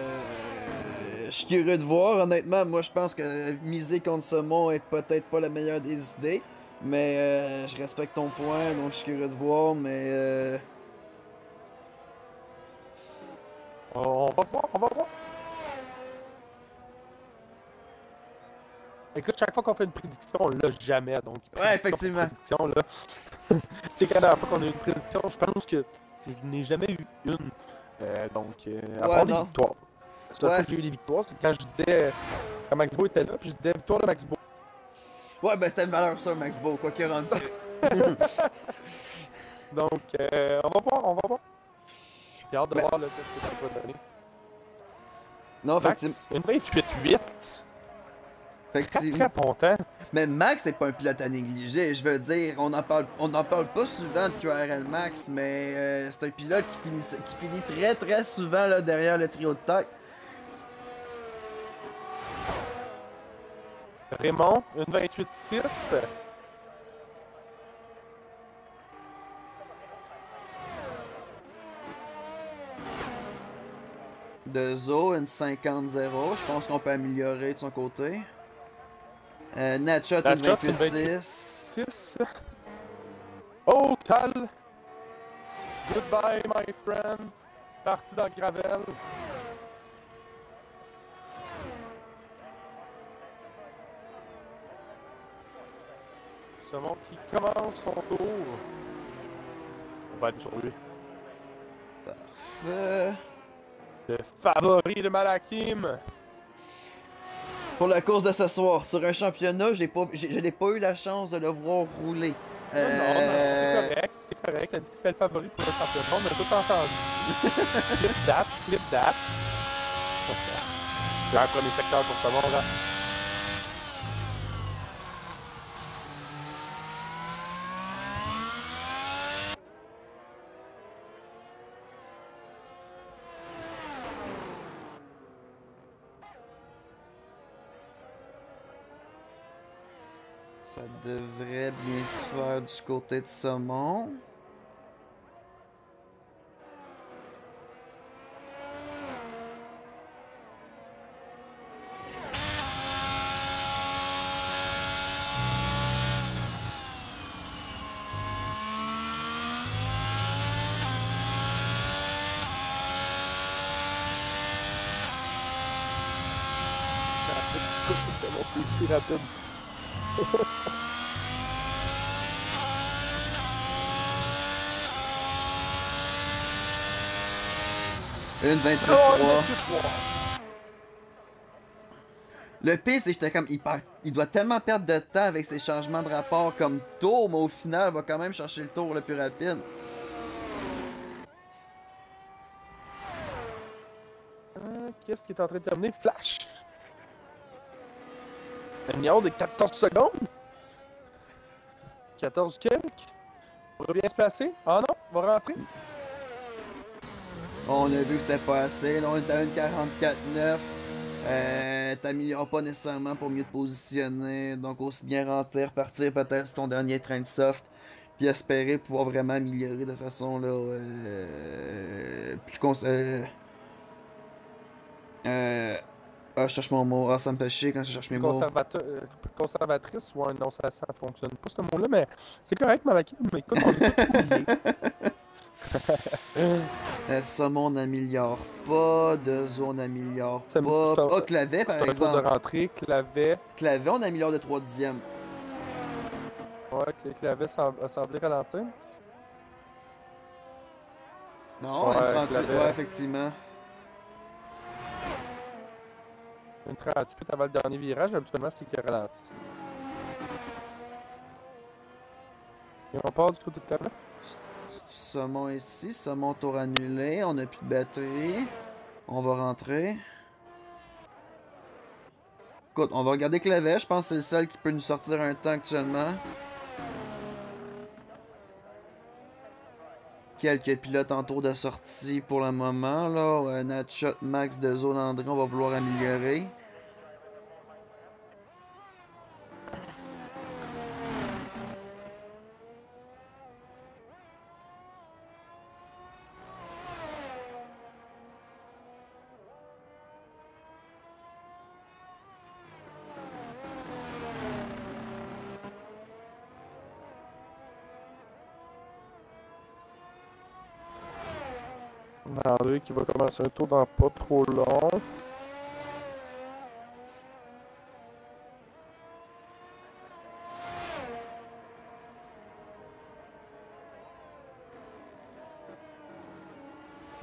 suis curieux de voir. Honnêtement, moi je pense que miser contre Saumon est peut-être pas la meilleure des idées. Mais je respecte ton point, donc je suis curieux de voir. Mais On va voir, on va voir. Écoute, chaque fois qu'on fait une prédiction, on l'a jamais, donc... ouais, effectivement. Prédiction, là. C'est quand la dernière fois qu'on a eu une prédiction, je pense que je n'ai jamais eu une. À part des victoires. La seule fois que j'ai eu des victoires, c'est quand je disais... Quand Max Beau était là, puis je disais victoire de Max Beau. Ouais, ben c'était une valeur sûre, Max Beau, quoi qu'il rendu. Donc, on va voir, on va voir. J'ai hâte de voir là, ce que ça va donner. Non, Max, effectivement. une 28-8. Effectivement. Très content. Mais Max, c'est pas un pilote à négliger. Je veux dire, on en parle pas souvent de QRL Max, mais c'est un pilote qui finit très très souvent là, derrière le trio de tête. Raymond, une 28-6. De Zo, une 50-0. Je pense qu'on peut améliorer de son côté. Natshot, une 28-6. 6. Oh, Cal! Goodbye, my friend. Parti dans le gravel. Saumon qui commence son tour. On va aller sur lui. Parfait. Le favori de Malakim. Pour la course de ce soir, sur un championnat, je n'ai pas eu la chance de le voir rouler. Non, c'est correct, c'est correct. Elle dit que c'était le favori pour le championnat. On a tout entendu. Flip that. J'ai un premier secteur pour Saumon, là. Ça devrait bien se faire du côté de Saumon. C'est aussi rapide. Une 23. Le pire, c'est que j'étais comme, il doit tellement perdre de temps avec ses changements de rapport comme tour, mais au final, il va quand même chercher le tour le plus rapide. Qu'est-ce qui est en train de terminer? Flash! Un milliard de 14 secondes? 14 quelques? On va bien se placer? Ah non? On va rentrer? On a vu que c'était pas assez. Là, on est à 1,44,9. T'améliores pas nécessairement pour mieux te positionner. Donc, aussi bien rentrer, repartir peut-être sur ton dernier train de soft. Puis espérer pouvoir vraiment améliorer de façon là, plus je cherche mon mot. Ah, ça me fait chier quand je cherche mes mots. Conservatrice, ouais, non, ça fonctionne pas ce mot-là, mais c'est correct, Malaki. Mais écoute, on est tous Saumon n'améliore pas, Dezo n'améliore pas. Ah, Clavet par exemple. de rentrer, Clavet. Clavet, on améliore de 3 dixièmes. Ouais, Clavet a semblé ralentir. Non, ouais, 38, ouais, effectivement. Une 38 avant le dernier virage, habituellement, c'est qu'il ralentit. Et on part du côté de Clavin. Saumon ici, saumon tour annulé, on a plus de batterie. On va rentrer. Écoute, on va regarder Clavet, je pense que c'est le seul qui peut nous sortir un temps actuellement. Quelques pilotes en tour de sortie pour le moment. Là, Natshot, Max, Dezo, Landry, on va vouloir améliorer. André qui va commencer un tour dans pas trop long.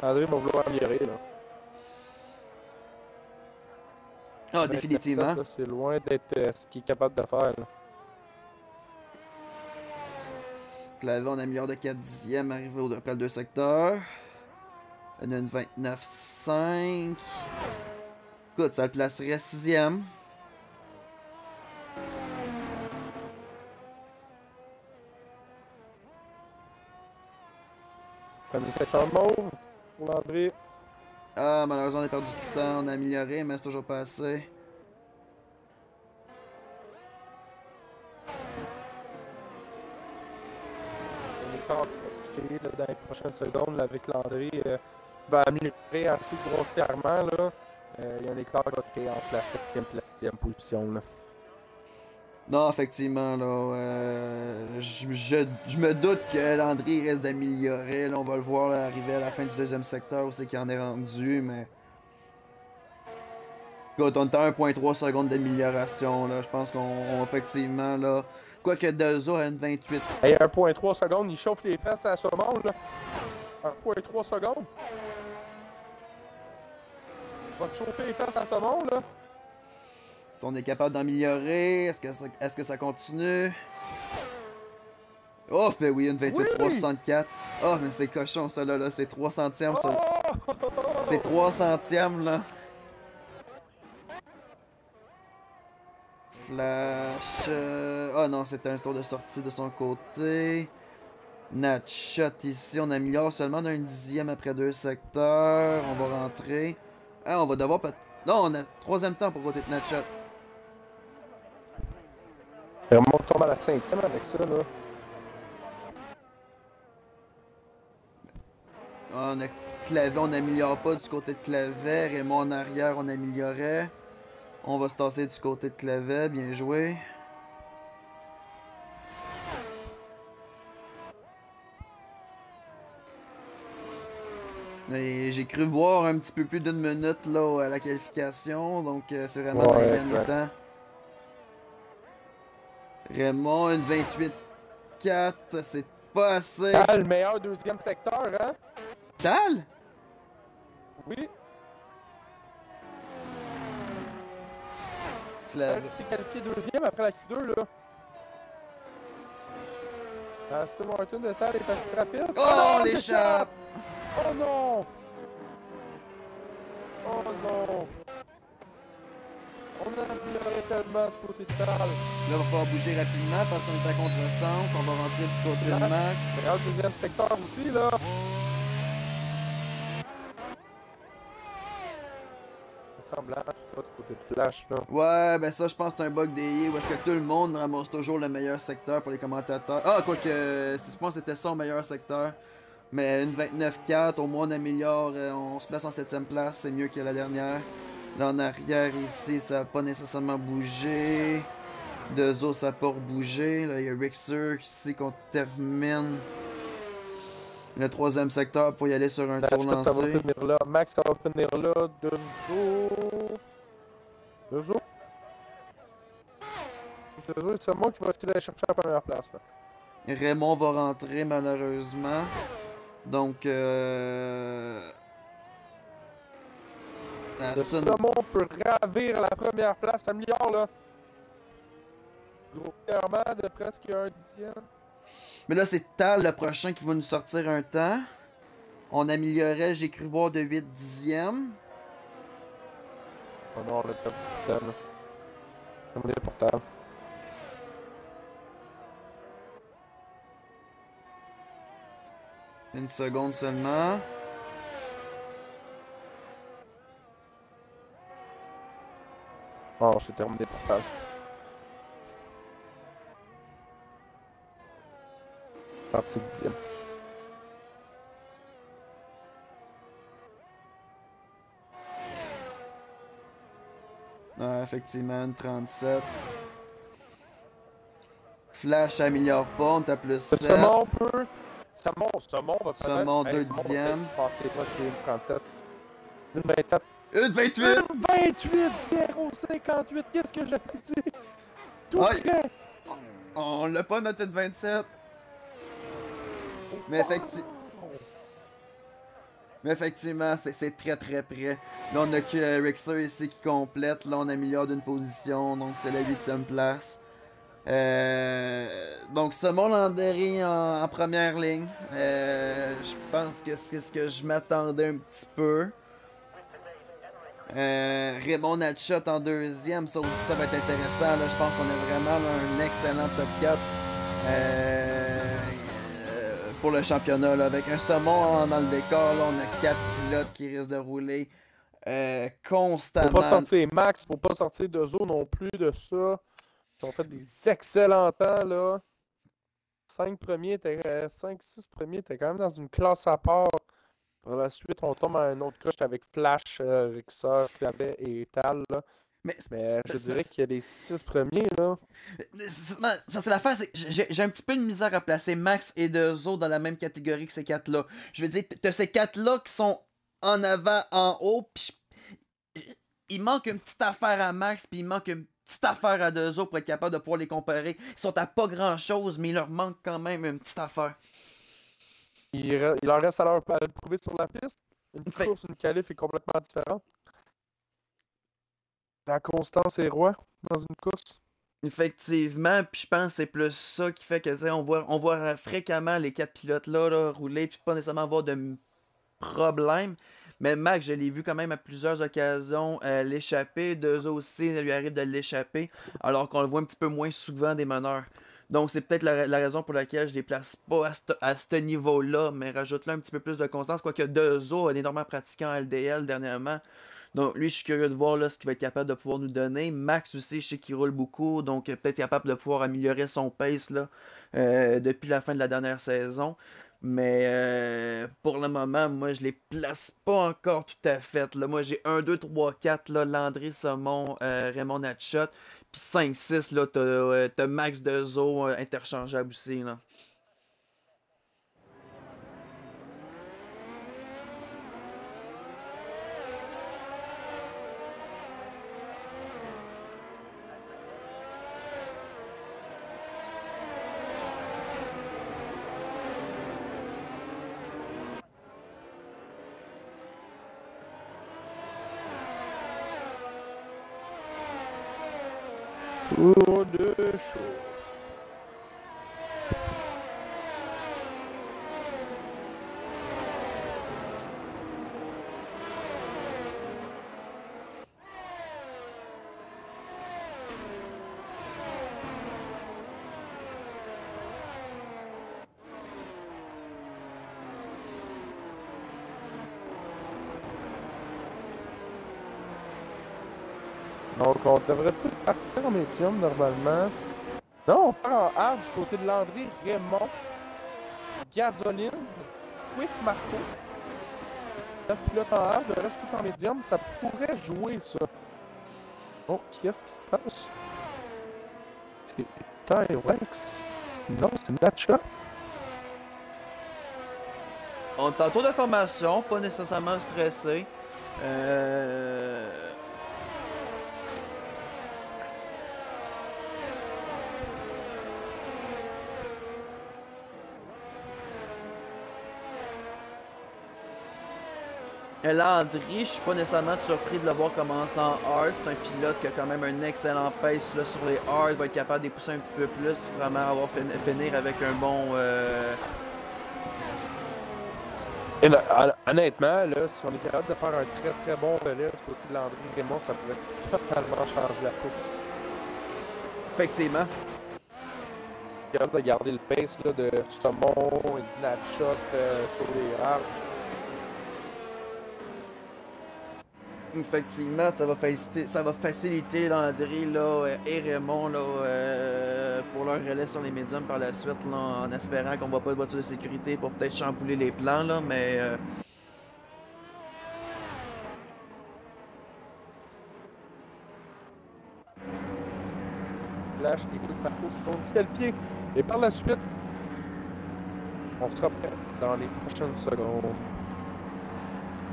André va vouloir améliorer là. Ah, définitivement. C'est loin d'être ce qu'il est capable de faire. Là. Clavet, on améliore de 4 dixièmes, arrivé au rappel 2 secteurs. On a une 29,5. Écoute, ça le placerait à 6e. Premier secteur mauve pour André. Ah, malheureusement, on a perdu du temps. On a amélioré, mais c'est toujours pas assez. L'écart qui va se créer là, dans les prochaines secondes là, avec Landry va améliorer assez grossièrement. Là. Il y a un écart qui va se créer entre la 7e et la 6e position. Là. Non, effectivement, là, je me doute que Landry reste d'améliorer. Là, on va le voir là, arriver à la fin du deuxième secteur où c'est qu'il en est rendu, mais... Écoute, on est à 1.3 secondes d'amélioration, là. Je pense qu'on, effectivement, là... Quoique Dezo a une 28. Hey, 1.3 secondes, il chauffe les fesses à Saumon, là. 1.3 secondes. Il va te chauffer les fesses à Saumon, là. Si on est capable d'améliorer, est-ce que ça continue? Oh, ben oui, une 28,364. Oh, mais c'est cochon, ça, là, c'est 3 centièmes, ça. Oh! C'est 3 centièmes, là. Flash... Ah non, c'était un tour de sortie de son côté. Natshot ici, on améliore seulement d'un dixième après 2 secteurs. On va rentrer. Ah, on va devoir... Non, on a 3e temps pour côté de Natshot. On tombe à la 5e avec ça, là. On a Clavet, on n'améliore pas du côté de Clavet. Raymond en arrière, on améliorait. On va se tasser du côté de Clavet, bien joué. Et j'ai cru voir un petit peu plus d'une minute là à la qualification, donc c'est vraiment dans les derniers temps. Raymond, une 28,4, c'est pas assez. Tal, le meilleur deuxième secteur, hein? Tal? Oui. Clavet. Il s'est qualifié deuxième après la Q2, là. Aston Martin de Tal est assez rapide. Oh, on l'échappe! Oh non! Oh non! On a amélioré tellement ce côté de Tal. Là, il va falloir bouger rapidement parce qu'on est à contresens. On va rentrer du côté de Max. Regarde le deuxième secteur aussi, là. Semblant, du côté de Flash, là. Ouais, ben ça, je pense que c'est un bug d'AI où est-ce que tout le monde ramasse toujours le meilleur secteur pour les commentateurs. Ah, quoique, je pense que c'était son meilleur secteur. Mais une 29,4, au moins on améliore, on se place en 7ème place, c'est mieux que la dernière. Là en arrière ici, ça n'a pas nécessairement bougé. Dezo, ça n'a pas rebougé. Là, il y a Rixer ici qu'on termine le 3ème secteur pour y aller sur un tour lancé. Ça va finir là. Max, ça va finir là. Dezo, c'est moi qui va essayer d'aller chercher la première place. Là. Raymond va rentrer malheureusement. Donc, Aston peut ravir la première place. Ça améliore là. Grossièrement de presque un dixième. Mais là, c'est Tal, le prochain, qui va nous sortir un temps. On améliorait, j'ai cru voir, de 8 dixièmes. On va voir le top système. Comme des portables. Une seconde seulement. Oh, j'ai terminé le portage. Partie 10e. Ouais, effectivement, une 37. Flash améliore pas, on t'a plus 7. Saumon peut. Saumon va peut-être. Saumon 2 Saumon va dixièmes. peut-être passer proche d'une 37. Une 27. Une 28! Une 28, 0,58. Qu'est-ce que j'avais dit? Tout Aïe. près. On l'a pas noté de 27. Mais effectivement, c'est très très près. Là, on a que Rixer ici qui complète. Là, on améliore d'une position. Donc, c'est la 8e place. Donc, Saumon Landry en première ligne. Je pense que c'est ce que je m'attendais un petit peu. Raymond Natchot en deuxième, ça aussi ça va être intéressant. Là. Je pense qu'on a vraiment là, un excellent top 4 pour le championnat. Là. Avec un Saumon dans le décor, là, on a 4 pilotes qui risquent de rouler constamment. Faut pas sortir Max, faut pas sortir de Zo non plus de ça. Ils ont fait des excellents temps là. 5 premiers, 5-6 premiers, t'es quand même dans une classe à part. Par la suite, on tombe à un autre coche avec Flash, Rixer, Clavet et Tal. Là. Mais je dirais qu'il y a les 6 premiers. Là. C'est l'affaire, c'est j'ai un petit peu de misère à placer Max et Dezo dans la même catégorie que ces 4-là. Je veux dire, t'as ces 4-là qui sont en avant, en haut, puis il manque une petite affaire à Max, puis il manque une petite affaire à Dezo pour être capable de pouvoir les comparer. Ils sont à pas grand-chose, mais il leur manque quand même une petite affaire. Il leur reste à leur prouver sur la piste. Une course, une qualif est complètement différente. La constance est roi dans une course. Effectivement, puis je pense que c'est plus ça qui fait que on voit fréquemment les 4 pilotes là, rouler, puis pas nécessairement avoir de problème. Mais Max, je l'ai vu quand même à plusieurs occasions l'échapper. Deux aussi, ça lui arrive de l'échapper, alors qu'on le voit un petit peu moins souvent des meneurs. Donc c'est peut-être la raison pour laquelle je les place pas à ce niveau-là, mais rajoute-là un petit peu plus de constance. Quoique Dezo a énormément pratiqué en LDL dernièrement. Donc lui, je suis curieux de voir là, ce qu'il va être capable de pouvoir nous donner. Max aussi, je sais qu'il roule beaucoup, donc peut-être capable de pouvoir améliorer son pace là, depuis la fin de la dernière saison. Mais pour le moment, moi, je les place pas encore tout à fait. Là. Moi, j'ai 1, 2, 3, 4, là, Landry, Saumon, Raymond Natchot. Puis 5, 6, là, t'as Max Dezo interchangeable aussi. Là. Tour de chaud. Donc, on devrait tout partir en médium normalement. Non, on part en hard du côté de Landry, Raymond, Gasoline, Quick Marco. 9 pilotes en hard, le reste tout en médium. Ça pourrait jouer ça. Oh, qu'est-ce qui se passe? C'est Tyrex. Non, c'est Natcha. On est en tour de formation, pas nécessairement stressé. Landry, je suis pas nécessairement surpris de le voir commencer en hard. C'est un pilote qui a quand même un excellent pace là, sur les hard, va être capable de les pousser un petit peu plus, puis vraiment avoir finir avec un bon. Et là, honnêtement, là, si on est capable de faire un très très bon relais du côté de Landry Raymond, ça pourrait totalement changer la course. Effectivement. Si on est capable de garder le pace là, de Saumon et de Natshot sur les arbres. Effectivement, ça va faciliter Landry là, et Raymond là, pour leur relais sur les médiums par la suite, là, en espérant qu'on voit pas de voiture de sécurité pour peut-être chambouler les plans, là, mais Flash écoute parcours, sont disqualifiés. Et par la suite, on sera prêt dans les prochaines secondes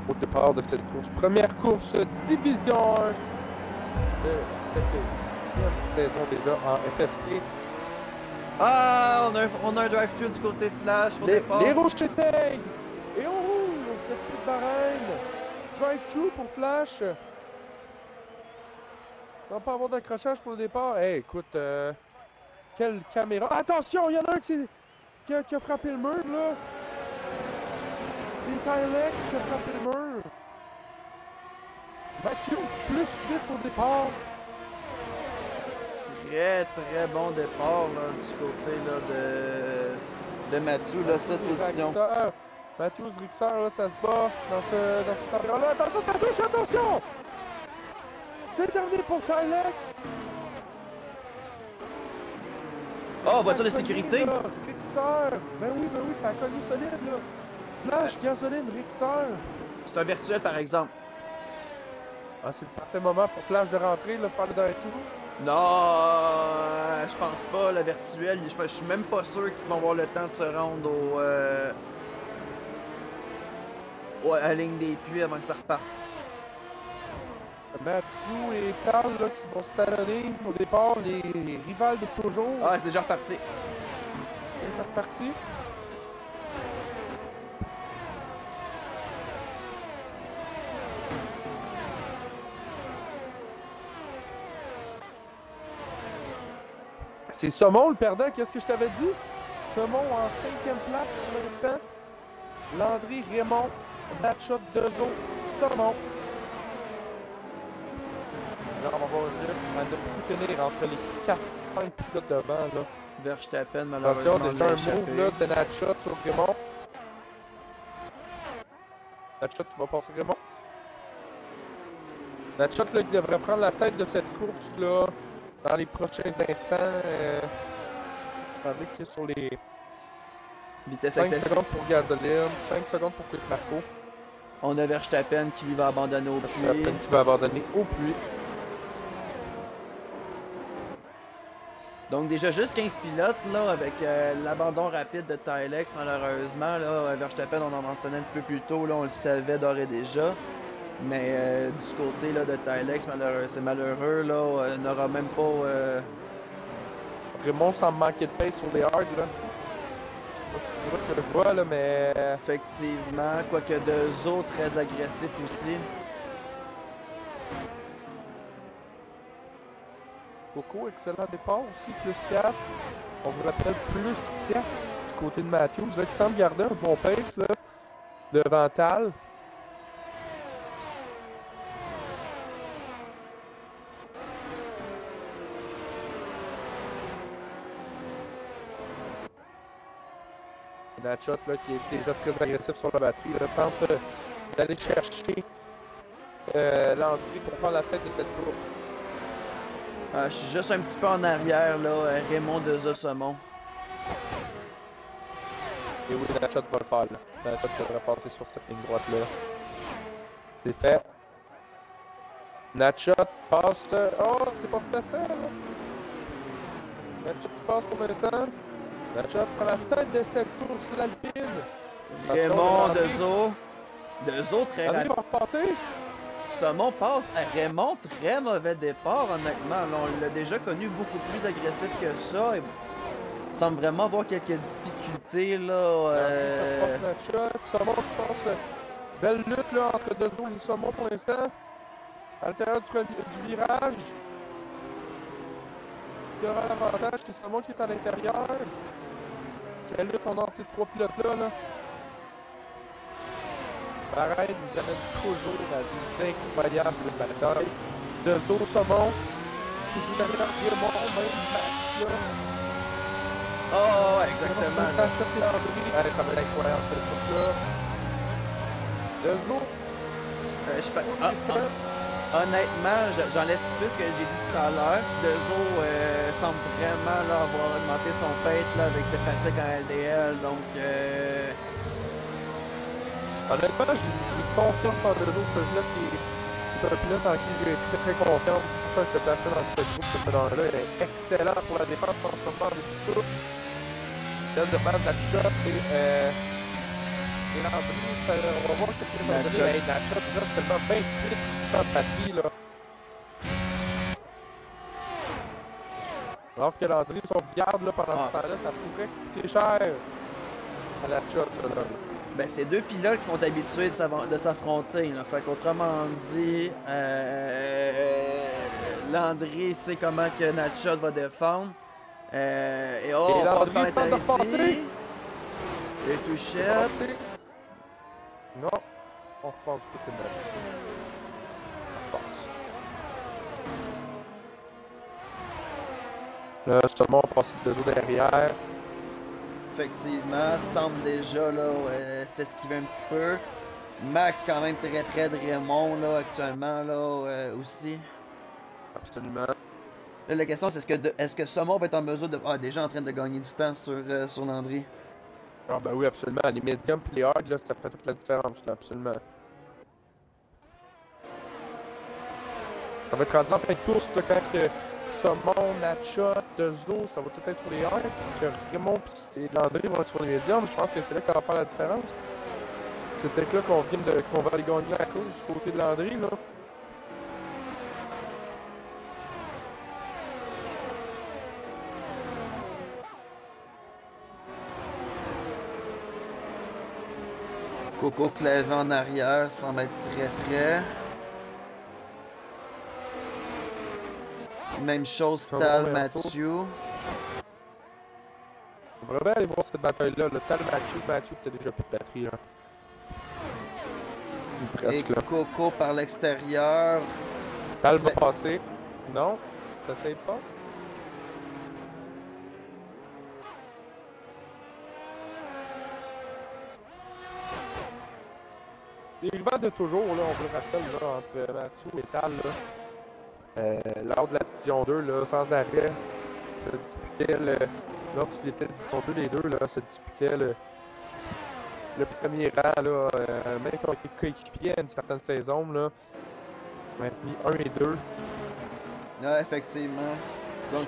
au départ de cette course. Première course Division 1 de cette 10e saison déjà en FSP. ah, on a un drive-thru du côté de Flash au départ. Les Rochetais! Et on roule au circuit de Bahreïn. Drive-thru pour Flash. On va pas avoir d'accrochage pour le départ. Hey, écoute, quelle caméra. Attention, il y en a un qui a frappé le mur, là. C'est Tylex qui a frappé le mur. Matthews plus vite au départ. Très bon départ là, du côté là, de Mathieu, là, cette position. Matthews, Rixer, là, ça se bat dans cet endroit-là. Attention, ça touche, attention! C'est terminé pour Tylex. Oh, voiture de sécurité! Rixer! Ben oui, ça a connu solide, là. Flash, gasoline, Rixer. C'est un virtuel, par exemple. Ah, c'est le parfait moment pour Flash de rentrer, là, faire le dernier tour. Non, je pense pas, la virtuelle. Je suis même pas sûr qu'ils vont avoir le temps de se rendre à la ligne des puits avant que ça reparte. Mathieu et Carl là, qui vont se talonner au départ, les rivales de toujours. Ah, c'est déjà reparti. Et c'est reparti. C'est Saumon le perdant, qu'est-ce que je t'avais dit? Saumon en 5e place pour l'instant. Landry, Raymond, Natshot, Dezo, Saumon. Là, on va voir à ne plus tenir entre les 4-5 pilotes devant. Là. Verstappen, malheureusement, attention, déjà un move là, de Natshot sur Raymond. Natshot qui va passer Raymond. Natshot là, qui devrait prendre la tête de cette course là dans les prochains instants. Avec sur les vitesse 5 excessive. secondes pour gasoline, 5 secondes pour Quick Marco. On a Verstappen qui va abandonner au puits. Verstappen qui va abandonner au puits. Donc déjà juste 15 pilotes là avec l'abandon rapide de Tylex malheureusement là, Verstappen on en mentionnait un petit peu plus tôt là, on le savait d'ores et déjà. Mais du côté là, de Tylex, c'est malheureux là, n'aura même pas Raymond sans manquer de pace sur les hard là. Je le vois là, mais effectivement, quoique deux autres très agressifs aussi. Coco, excellent départ aussi, plus 4. On vous rappelle plus 4 du côté de Matthews, là, qui semble garder un bon pace là, devant Tal. Natshot là, qui est déjà très agressif sur la batterie, là, tente d'aller chercher l'entrée pour prendre la tête de cette course. Je suis juste un petit peu en arrière, là, Raymond de Saumon. Et oui, Natshot va le faire, là. Natshot devrait passer sur cette ligne droite-là. C'est fait. Natshot passe... Oh, c'est pas tout à fait, là. Natshot passe pour l'instant. Natshot prend la tête de cette course de l'Alpine. Raymond Dezo très rapide. va repasser. Saumon passe à Raymond, très mauvais départ honnêtement. Là, on l'a déjà connu beaucoup plus agressif que ça. Il semble vraiment avoir quelques difficultés là. Saumon passe Belle lutte là, entre Dezo et Somo pour l'instant. À l'intérieur du virage. Il y aura l'avantage, c'est Somo qui est à l'intérieur. Quelle lutte on a entre ces trois pilotes-là. Là. Pareil, nous amène toujours à des incroyables batailles. Dezo, Somo. Toujours derrière Guillemot, même match là. Oh, ouais, exactement. Ça va être incroyable cette lutte-là. Dezo. Honnêtement, j'enlève tout de suite ce que j'ai dit tout à l'heure. Dezo semble vraiment là, avoir augmenté son pace là, avec ses fatigues en LDL. Donc, honnêtement, j'ai confiance en Dezo. C'est un pilote en qui j'ai été très confiant. C'est pour ça que je te plaçais dans ce groupe. Ce pilote-là il est excellent pour la défense en ce moment avec tout. Il vient de battre la shot et Landry, on va voir ce qu'il va donner. La shot, déjà, seulement 28% de batterie, là. Alors que Landry sauvegarde, là, pendant ce temps-là, ça pourrait coûter cher à la shot, ça, là. Ben, c'est deux pilotes qui sont habitués de s'affronter. Fait qu'autrement dit, Landry sait comment que Natshot va défendre. Et on passe par l'intérieur ici. Les touchettes. Non, on repasse du côté de la on repasse. Là, seulement on passe le dos derrière. Effectivement, semble déjà là, s'esquiver un petit peu. Max quand même très près de Raymond là, actuellement là, aussi. Absolument. Là, la question c'est est-ce que Somo va être en mesure de... Ah, déjà en train de gagner du temps sur Landry. Ah ben oui, absolument. Les médiums et les hard, là, ça fait toute la différence, là, absolument. Ça va être rendu en fin de course, là, quand que Saumon, Natshot, Dezo, ça va tout être sur les hard, puis que Raymond et Landry vont être sur les médiums. Je pense que c'est là que ça va faire la différence. C'est peut-être là qu'on va aller gagner la course du côté de Landry, là. Coco Clavé en arrière, semble être très près. Même chose, Tal, Mathieu. On va bien aller voir cette bataille-là. Le Tal, Mathieu, qui a déjà plus de batterie, là. Presque, et Coco par l'extérieur. Tal va passer. Non, ça s'aide pas. Les rivales de toujours, là, on vous le rappelle, là, entre Mathieu et Tal, là, lors de la division 2, là, sans arrêt, se disputaient, lorsqu'il était division 2, les deux, là, se disputaient le premier rang, là, même qui ont été coéquipiers à une certaine saison, là, on a mis 1 et 2. Ouais, effectivement. Donc,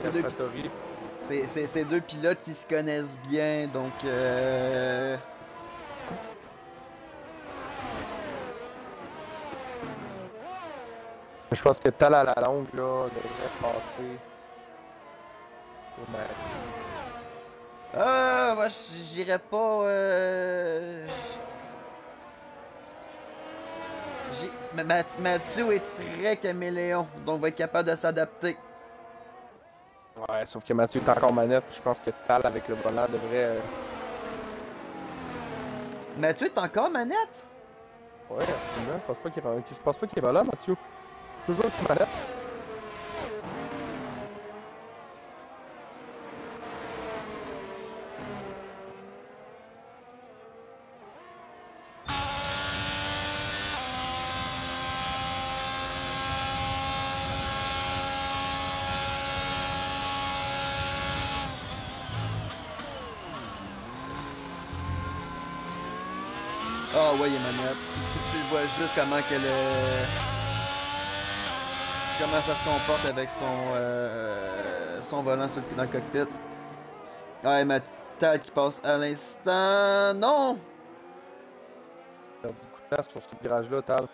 c'est deux pilotes qui se connaissent bien, donc... Je pense que Tal à la longue, là, devrait passer au match. Ah, moi, j'irais pas... Mathieu est très caméléon, donc va être capable de s'adapter. Ouais, sauf que Mathieu est encore manette, je pense que Tal avec le volant devrait... Mathieu est encore manette? Ouais, absolument. Je pense pas qu'il est volant, Mathieu. Toujours une manette. Ah ouais, il est manette. Tu vois juste comment comment ça se comporte avec son volant dans le cockpit. Ouais, ma tête qui passe à l'instant. Non! Il a perdu beaucoup de place sur ce virage-là, Tal.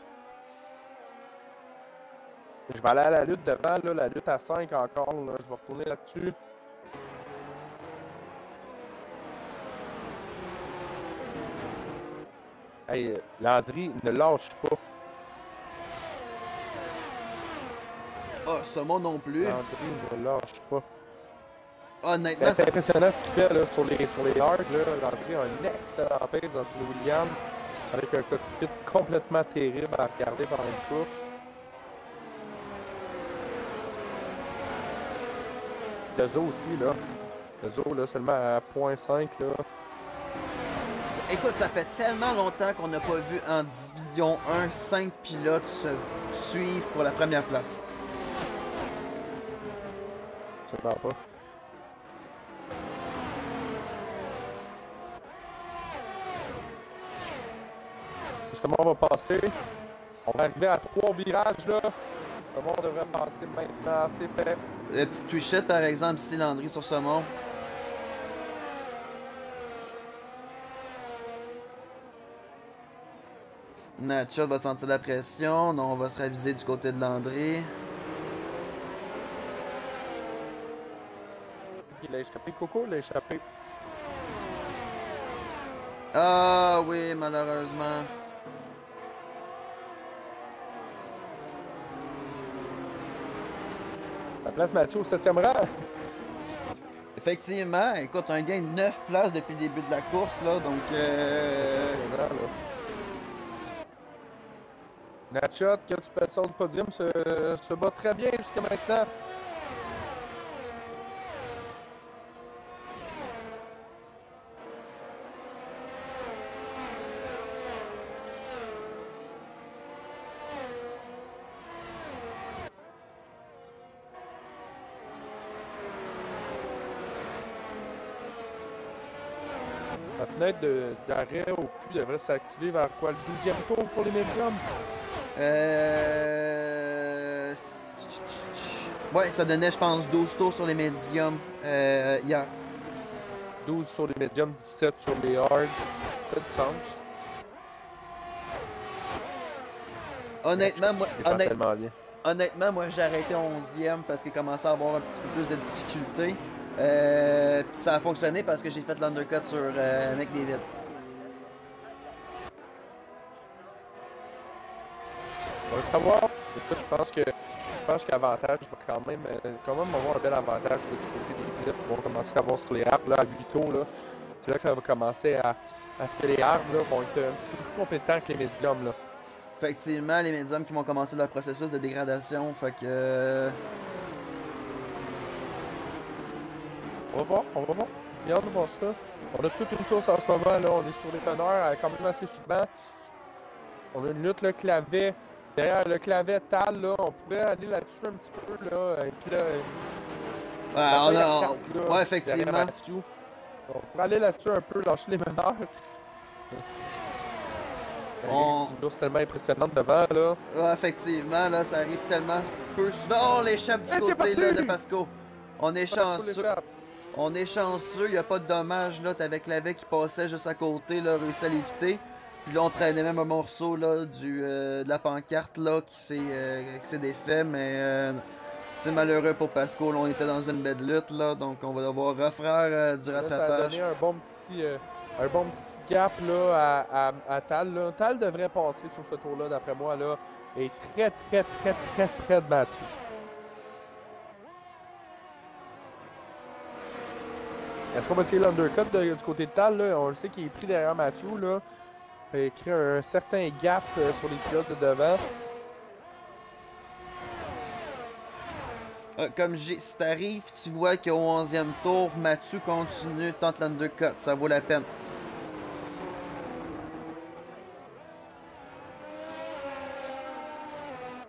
Je vais aller à la lutte devant, là, la lutte à 5 encore, là. Je vais retourner là-dessus. Hey, Landry, ne lâche pas. Ah, Saumon non plus. Landry, ne lâche pas. Honnêtement, C'est impressionnant ce qu'il fait là, sur les yards. Landry a une excellente pace dans une Williams avec un cockpit complètement terrible à regarder pendant une course. Le Zo aussi, là. Le Zo, là, seulement à 0.5, là. écoute, ça fait tellement longtemps qu'on n'a pas vu en Division 1 5 pilotes se suivre pour la première place. Sûrement pas. Justement, on va passer. On va arriver à 3 virages, là. Le monde devrait passer maintenant, c'est fait. La petite touchette, par exemple, ici, Landry sur Saumon. Natchat va sentir la pression. Non, on va se raviser du côté de Landry. Il a échappé, Coco, il a échappé. Ah oui, malheureusement. La place Mathieu au 7e rang. Effectivement, écoute, un gain de 9 places depuis le début de la course, là, donc... Natchat, que tu passes sur le podium, se bat très bien jusqu'à maintenant. La fenêtre d'arrêt au cul devrait s'activer vers quoi? Le 12e tour pour les médiums? Ouais, ça donnait, je pense, 12 tours sur les médiums hier. 12 sur les médiums, 17 sur les hard. Ça a du sens. Honnêtement, moi, j'ai arrêté 11e parce qu'il commençait à avoir un petit peu plus de difficultés. Puis ça a fonctionné parce que j'ai fait l'undercut sur McDavid. On va savoir. Je pense qu'avantage, je vais quand même avoir un bel avantage du côté des pilotes qui vont commencer à avoir sur les arbres là, à 8 tours. Là. C'est là que ça va commencer à ce que les arbres là, vont être un petit peu plus compétents que les médiums. Là. Effectivement, les médiums qui vont commencer leur processus de dégradation, fait que... On va voir. Bien de voir ça. On a toute une course en ce moment, là. On est sur les teneurs, quand même assez souvent. On a une lutte, le clavet. Derrière le clavet Tal, là, on pourrait aller là-dessus un petit peu, là. Et puis là, ouais, effectivement. On pourrait aller là-dessus un peu, lâcher les meneurs. C'est tellement impressionnante devant, là. Ouais, effectivement, là, ça arrive tellement peu souvent. On l'échappe du côté là, de Pasco. On est chanceux. On est chanceux, il n'y a pas de dommage, là. T'avais Clavet qui passait juste à côté, là, réussi à l'éviter. Puis là, on traînait même un morceau, là, de la pancarte, là, qui s'est défait, mais c'est malheureux pour Pasco. Là, on était dans une belle lutte, là, donc on va devoir refaire du rattrapage. Ça a donné un bon petit gap, là, à Tal, là. Tal devrait passer sur ce tour-là, d'après moi, là, et très de Mathieu. Est-ce qu'on va essayer l'undercut du côté de Tal, là? On le sait qu'il est pris derrière Mathieu, là. Il crée un certain gap sur les pilotes de devant. Comme si t'arrives, tu vois qu'au 11e tour, Mathieu continue, tente l'undercut. Ça vaut la peine.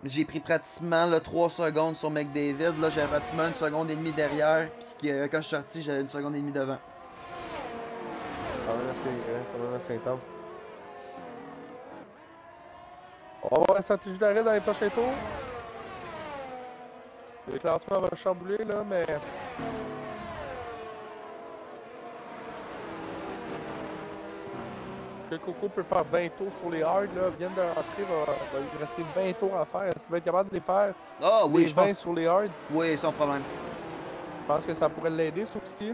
J'ai pris pratiquement là, 3 secondes sur McDavid. Là, j'avais pratiquement 1 seconde et demie derrière. Puis quand je suis sorti, j'avais 1 seconde et demie devant. Quand même assez intense. On va voir la stratégie d'arrêt dans les prochains tours. Le classement va chambouler, là, mais... Que Coco peut faire 20 tours sur les hards, là, viennent de rentrer, va lui rester 20 tours à faire. Est-ce qu'il va être capable de les faire? Ah oui, je pense. Sur les hards? Oui, sans problème. Je pense que ça pourrait l'aider, ça aussi.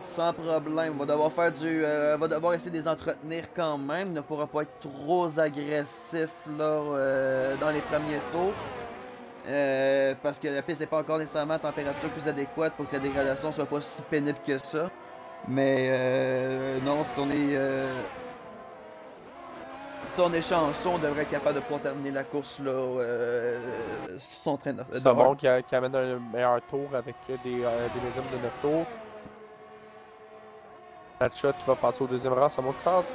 Sans problème. On va devoir faire on va devoir essayer de les entretenir quand même. Ne pourra pas être trop agressif là, dans les premiers tours. Parce que la piste n'est pas encore nécessairement à température plus adéquate pour que la dégradation soit pas si pénible que ça. Mais non, si on est chanceux, on devrait être capable de pouvoir terminer la course là, sur son train de Saumon qui amène un meilleur tour avec des médiums de 9 tours. Natchat qui va passer au deuxième rang, Saumon qui passe.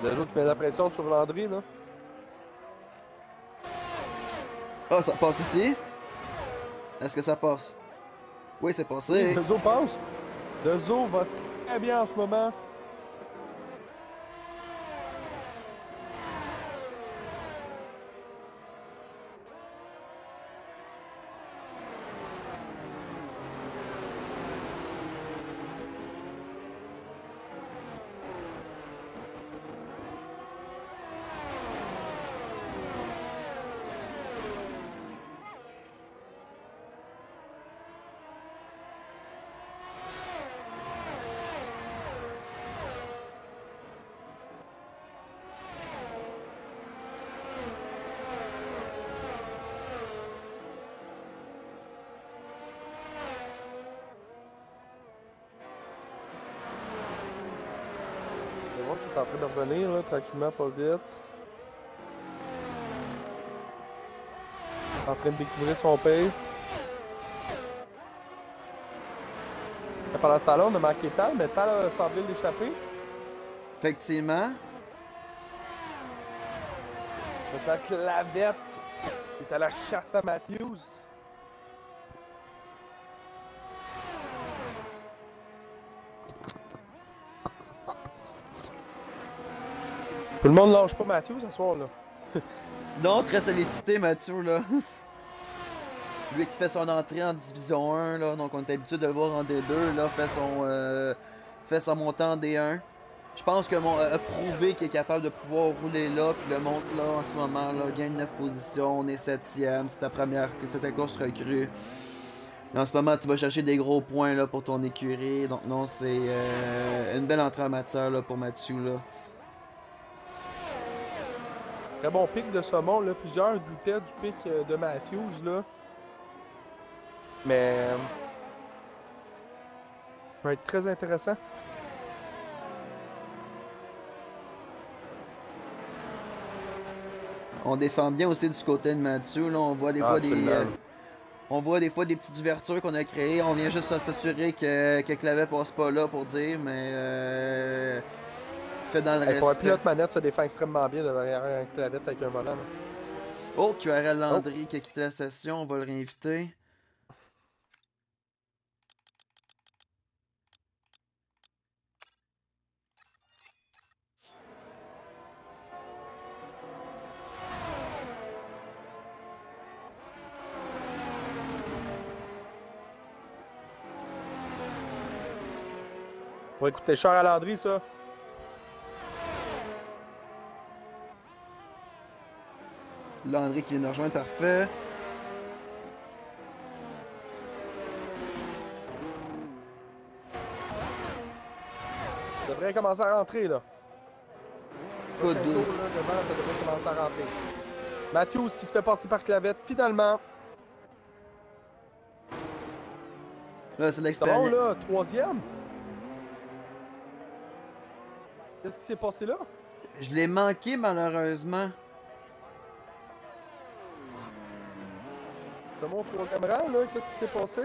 Les autres qui mettent la pression sur Landry là. Ah, ça passe ici? Est-ce que ça passe? Oui, c'est passé. Dezo passe. Dezo va très bien en ce moment. Est en train de revenir, là, tranquillement, pas vite. En train de découvrir son pace. Et pendant ce temps-là, on a manqué Tal, mais Tal a semblé l'échapper. Effectivement. La Clavette est à la chasse à Matthews. Tout le monde lâche pas Matthews ce soir, là. Non, très sollicité, Mathieu, là. Lui qui fait son entrée en Division 1, là, donc on est habitué de le voir en D2, là, fait son montée en D1. Je pense que a prouvé qu'il est capable de pouvoir rouler là, puis le monte là en ce moment, là, gagne 9 positions, on est 7ème, c'est ta course recrue. En ce moment, tu vas chercher des gros points là, pour ton écurie, donc non, c'est une belle entrée en matière là, pour Mathieu, là. Très bon pic de Saumon, là. Plusieurs doutaient du pic de Matthews, là. Mais... ça va être très intéressant. On défend bien aussi du côté de Mathieu, là. On voit des fois on voit des fois des petites ouvertures qu'on a créées. On vient juste s'assurer que Clavet passe pas là pour dire, mais fait dans le respect. Pour un pilote manette, ça défend extrêmement bien derrière un Clavette avec un volant. Là. Oh, QRL Landry qui a quitté la session, on va le réinviter. On va écouter cher à Landry, ça. Landry qui vient de rejoindre, parfait. Ça devrait commencer à rentrer, là. Coup de 12. Devant, ça devrait commencer à rentrer. Matthews qui se fait passer par Clavette, finalement. Là, c'est l'expérience. C'est bon, là, troisième. Qu'est-ce qui s'est passé là? Je l'ai manqué, malheureusement. C'est mon troisième rang, là. Qu'est-ce qui s'est passé?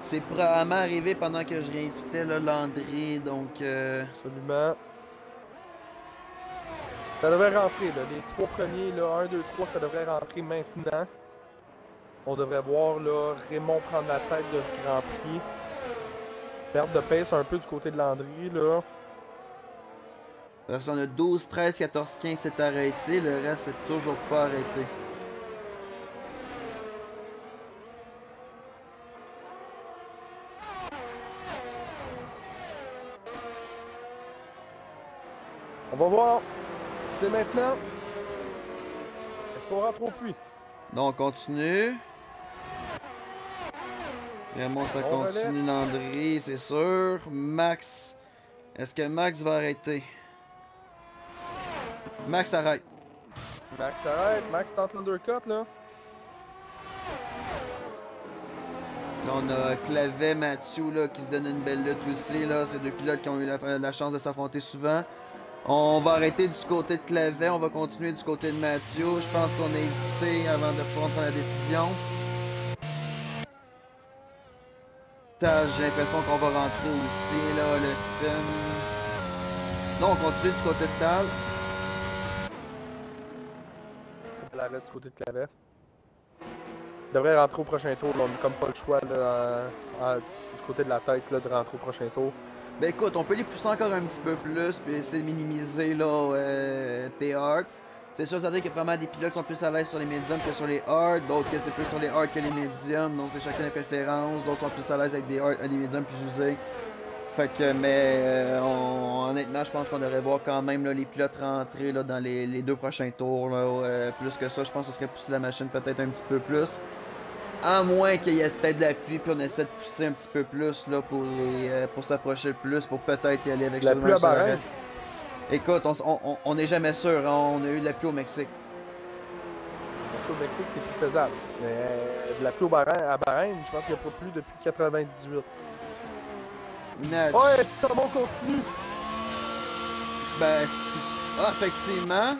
C'est probablement arrivé pendant que je réinvitais là, Landry, donc... Absolument. Ça devrait rentrer, là. Les trois premiers, là, 1, 2, 3, ça devrait rentrer maintenant. On devrait voir, là, Raymond prendre la tête de ce Grand Prix. Perte de pace un peu du côté de Landry, là. Parce qu'on a 12, 13, 14, 15, c'est arrêté. Le reste, c'est toujours pas arrêté. On va voir. C'est maintenant. Est-ce qu'on rentre au puits? Donc, on continue. Raymond, ça On continue. Landry, c'est sûr. Max. Est-ce que Max va arrêter? Max arrête. Max arrête. Max tente l'undercut, là. Là, on a Clavet, Mathieu, là, qui se donne une belle lutte aussi, là. Ces deux pilotes qui ont eu la chance de s'affronter souvent. On va arrêter du côté de Clavet, on va continuer du côté de Mathieu. Je pense qu'on a hésité avant de prendre la décision. J'ai l'impression qu'on va rentrer aussi, là, le spin. Non, on continue du côté de Tal. L'arrêt du côté de Clavet. Il devrait rentrer au prochain tour, là. On n'a comme pas le choix, là, du côté de la tête, là, de rentrer au prochain tour. Ben écoute, on peut les pousser encore un petit peu plus, puis essayer de minimiser, là, tes hard. C'est sûr, ça veut dire qu'il y a vraiment des pilotes qui sont plus à l'aise sur les médiums que sur les hard, d'autres que c'est plus sur les hard que les médiums, donc c'est chacun les préférences, d'autres sont plus à l'aise avec des médiums plus usés. Fait que, mais honnêtement, je pense qu'on devrait voir quand même là, les pilotes rentrer là, dans les deux prochains tours. Là, plus que ça, je pense que ce serait pousser la machine peut-être un petit peu plus. À moins qu'il y ait peut-être de la pluie, puis on essaie de pousser un petit peu plus là, pour s'approcher le plus, pour peut-être y aller avec la pluie à Bahreïn. Écoute, on n'est jamais sûr, hein, on a eu de la pluie au Mexique. La pluie au Mexique, c'est plus faisable. Mais de la pluie à Bahreïn, je pense qu'il n'y a pas plu depuis 98. Ouais, si ça continue. Ben, effectivement.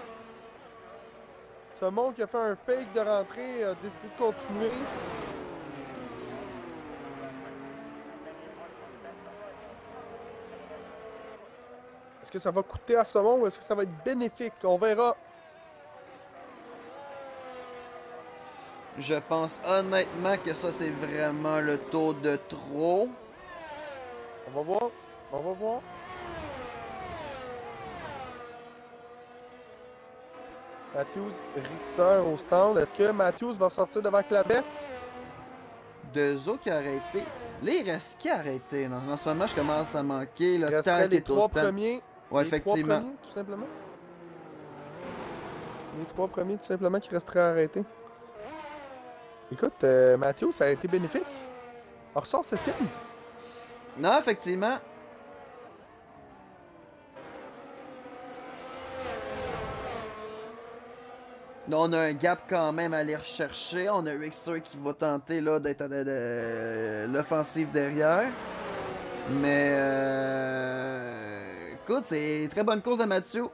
Saumon qui a fait un fake de rentrée a décidé de continuer. Est-ce que ça va coûter à Saumon ou est-ce que ça va être bénéfique? On verra. Je pense honnêtement que ça, c'est vraiment le taux de trop. On va voir. On va voir. Matthews, Rixer au stand. Est-ce que Matthews va sortir devant Clavet? Deux autres qui a arrêté. Là, il reste qui a arrêté? Là? En ce moment, je commence à manquer. Le il resterait les trois premiers. Ouais, effectivement. Les trois premiers, tout simplement. Les trois premiers, tout simplement, qui resteraient arrêtés. Écoute, Matthews, ça a été bénéfique. On ressort 7e. Non, effectivement. Là, on a un gap quand même à aller rechercher. On a Rixer qui va tenter là d'être l'offensive derrière. Mais écoute, c'est une très bonne course de Mathieu.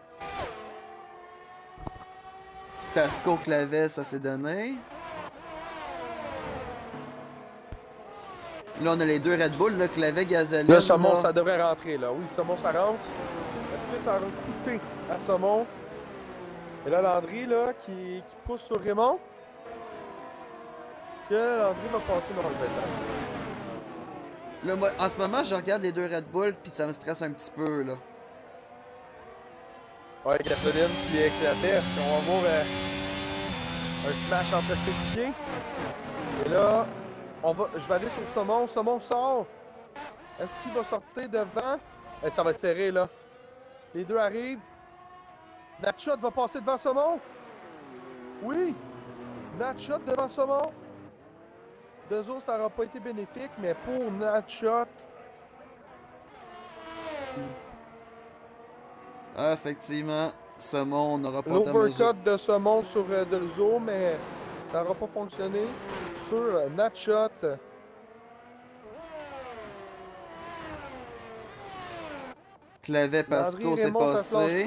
Pasco Clavet, ça s'est donné. Là, on a les deux Red Bull, là, Clavet, Gazelle. Là, Saumon, ça devrait rentrer, là. Oui, Saumon, ça rentre. Est-ce que ça va coûter à Saumon? Et là, Landry, là, qui pousse sur Raymond. Que Landry va passer dans le pétage. Là, moi, en ce moment, je regarde les deux Red Bull, puis ça me stresse un petit peu, là. Ouais, Gasoline, puis Clavet, est-ce qu'on va voir un flash entre pieds? Et là, je vais aller sur Saumon. Saumon sort. Est-ce qu'il va sortir devant? Ça va être serré, là. Les deux arrivent. Natshot va passer devant Saumon. Oui. Natshot devant Saumon. Deux autres, ça n'aura pas été bénéfique, mais pour Natshot... Ah, effectivement. Saumon, on n'aura pas l'overcut de Saumon sur Delzo, mais ça n'aura pas fonctionné. Sur Natshot. Clavet Pasco, c'est passé.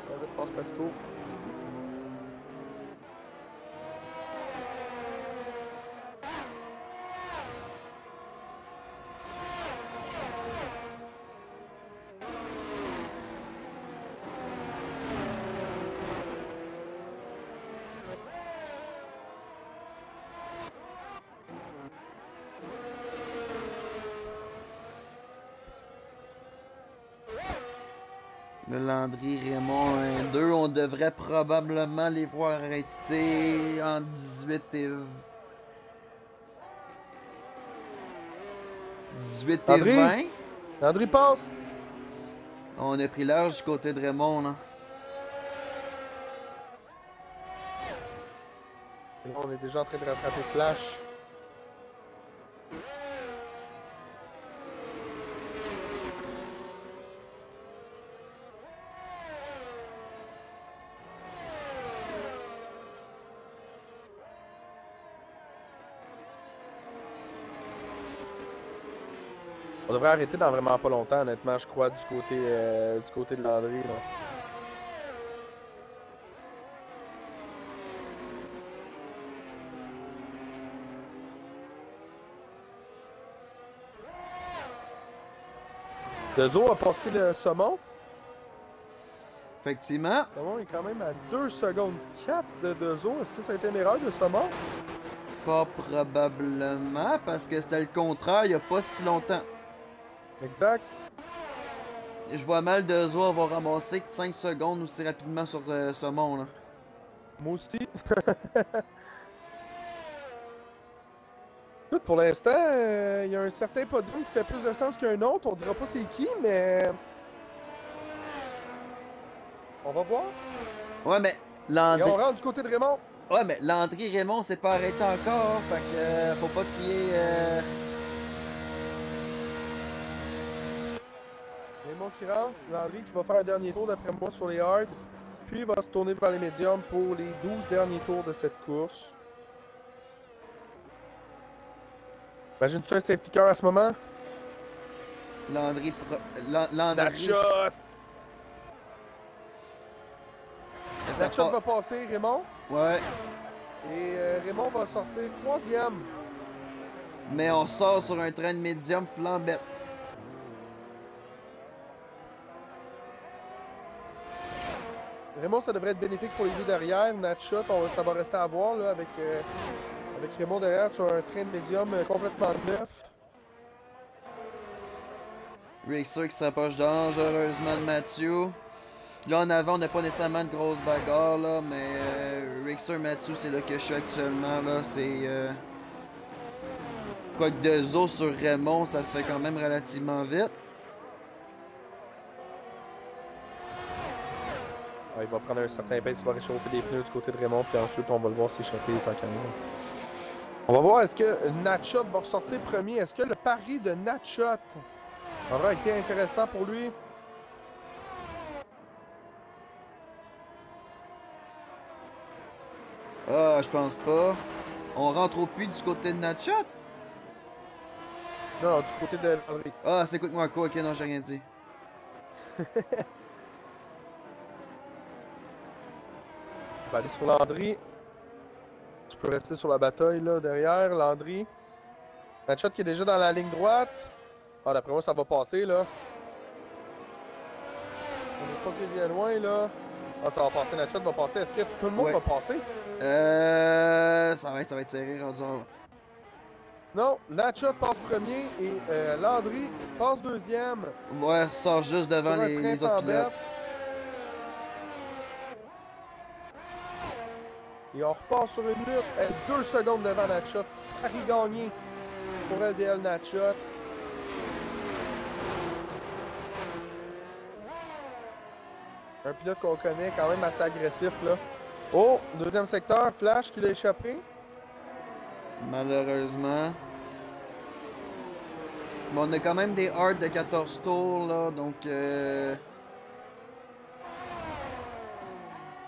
Clavet passe Pasco. Le Landry, Raymond, 1-2. On devrait probablement les voir arrêter en 18 et... 18 et 20. Landry passe. On a pris large du côté de Raymond, là. Et là, on est déjà en train de rattraper Flash. On devrait arrêter dans vraiment pas longtemps, honnêtement, je crois, du côté de Landry. Là. Dezo a passé le saumon. Effectivement. Le saumon est quand même à 2 secondes 4 de Dezo. Est-ce que ça a été une erreur de saumon? Fort probablement, parce que c'était le contraire il y a pas si longtemps. Exact. Et je vois mal Dezo avoir ramassé que 5 secondes aussi rapidement sur Saumon, là. Moi aussi. Écoute, pour l'instant, il y a un certain podium qui fait plus de sens qu'un autre. On dira pas c'est qui, mais... On va voir. Ouais, mais Et Landry... on rentre du côté de Raymond. Ouais, mais Landry Raymond s'est pas arrêté encore, fait que faut pas crier... Raymond qui rentre. Landry qui va faire un dernier tour d'après moi sur les hards. Puis il va se tourner vers les médiums pour les 12 derniers tours de cette course. Imagine-tu un safety car à ce moment? Landry... Natshot! Natshot va passer Raymond. Ouais. Et Raymond va sortir 3e. Mais on sort sur un train de médium flambette. Raymond, ça devrait être bénéfique pour les deux derrière. Natshot, ça va rester à voir là, avec Raymond derrière sur un train de médium complètement neuf. Racer qui s'approche dangereusement de Mathieu. Là en avant, on n'a pas nécessairement de grosse bagarre, là, mais Racer Mathieu, c'est là que je suis actuellement. Là, c'est. Quoique Dezo sur Raymond, ça se fait quand même relativement vite. Il va prendre un certain pace, il va réchauffer des pneus du côté de Raymond, puis ensuite on va le voir s'échapper tant qu'à nous. On va voir est-ce que Natshot va ressortir premier. Est-ce que le pari de Natshot aura été intéressant pour lui? Ah, je pense pas. On rentre au puits du côté de Natshot? Non, du côté de Landry. Ah, c'est quoi que moi, quoi? Ok, non, j'ai rien dit. On va aller sur Landry. Tu peux rester sur la bataille là derrière, Landry. Natshot qui est déjà dans la ligne droite. Ah, d'après moi, ça va passer là. On n'est pas bien loin là. Ah, ça va passer, Natshot va passer. Est-ce que tout le monde va passer? Ça va être serré, rendu en... Non, Natshot passe premier et Landry passe deuxième. Ouais, sort juste devant les autres pilotes. Et on repart sur une minute. 2 secondes devant Natshot. Paris gagné pour LDL Natshot. Un pilote qu'on connaît quand même assez agressif là. Oh, deuxième secteur, Flash qui l'a échappé. Malheureusement. Mais on a quand même des hards de 14 tours là, donc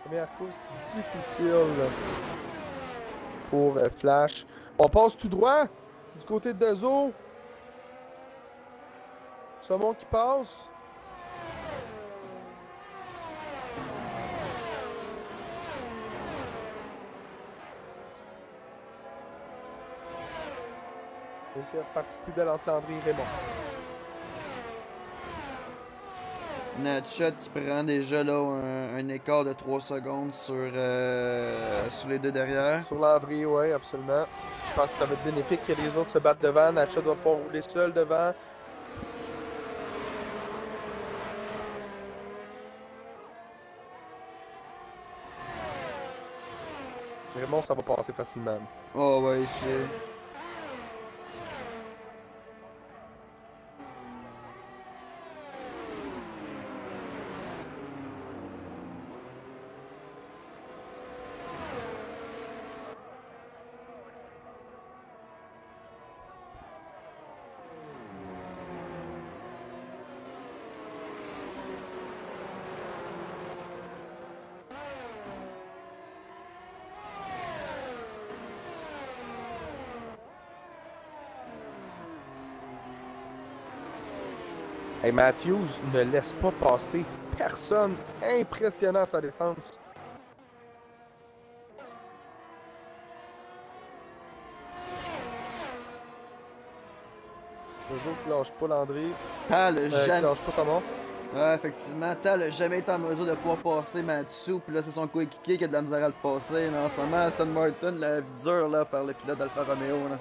Première course difficile pour Flash. On passe tout droit du côté de Dezo. Saumon qui passe. Et c'est reparti plus belle entre Landry et Raymond. Natshot qui prend déjà là un écart de 3 secondes sur les deux derrière. Sur Landry, oui, absolument. Je pense que ça va être bénéfique que les autres se battent devant. Natshot va pouvoir rouler seul devant. Raymond, ça va passer facilement. Oh ouais, c'est... Hey, Matthews ne laisse pas passer personne. Impressionnant sa défense. Toujours qui lâche pas Landry. Tal Qui jamais. lâche pas Thomas. Ouais, effectivement, Tal a jamais été en mesure de pouvoir passer Matsu, puis là c'est son coéquipier qui a de la misère à le passer. Mais en ce moment, Aston Martin la vie dure là, par le pilote d'Alfa Romeo. Là.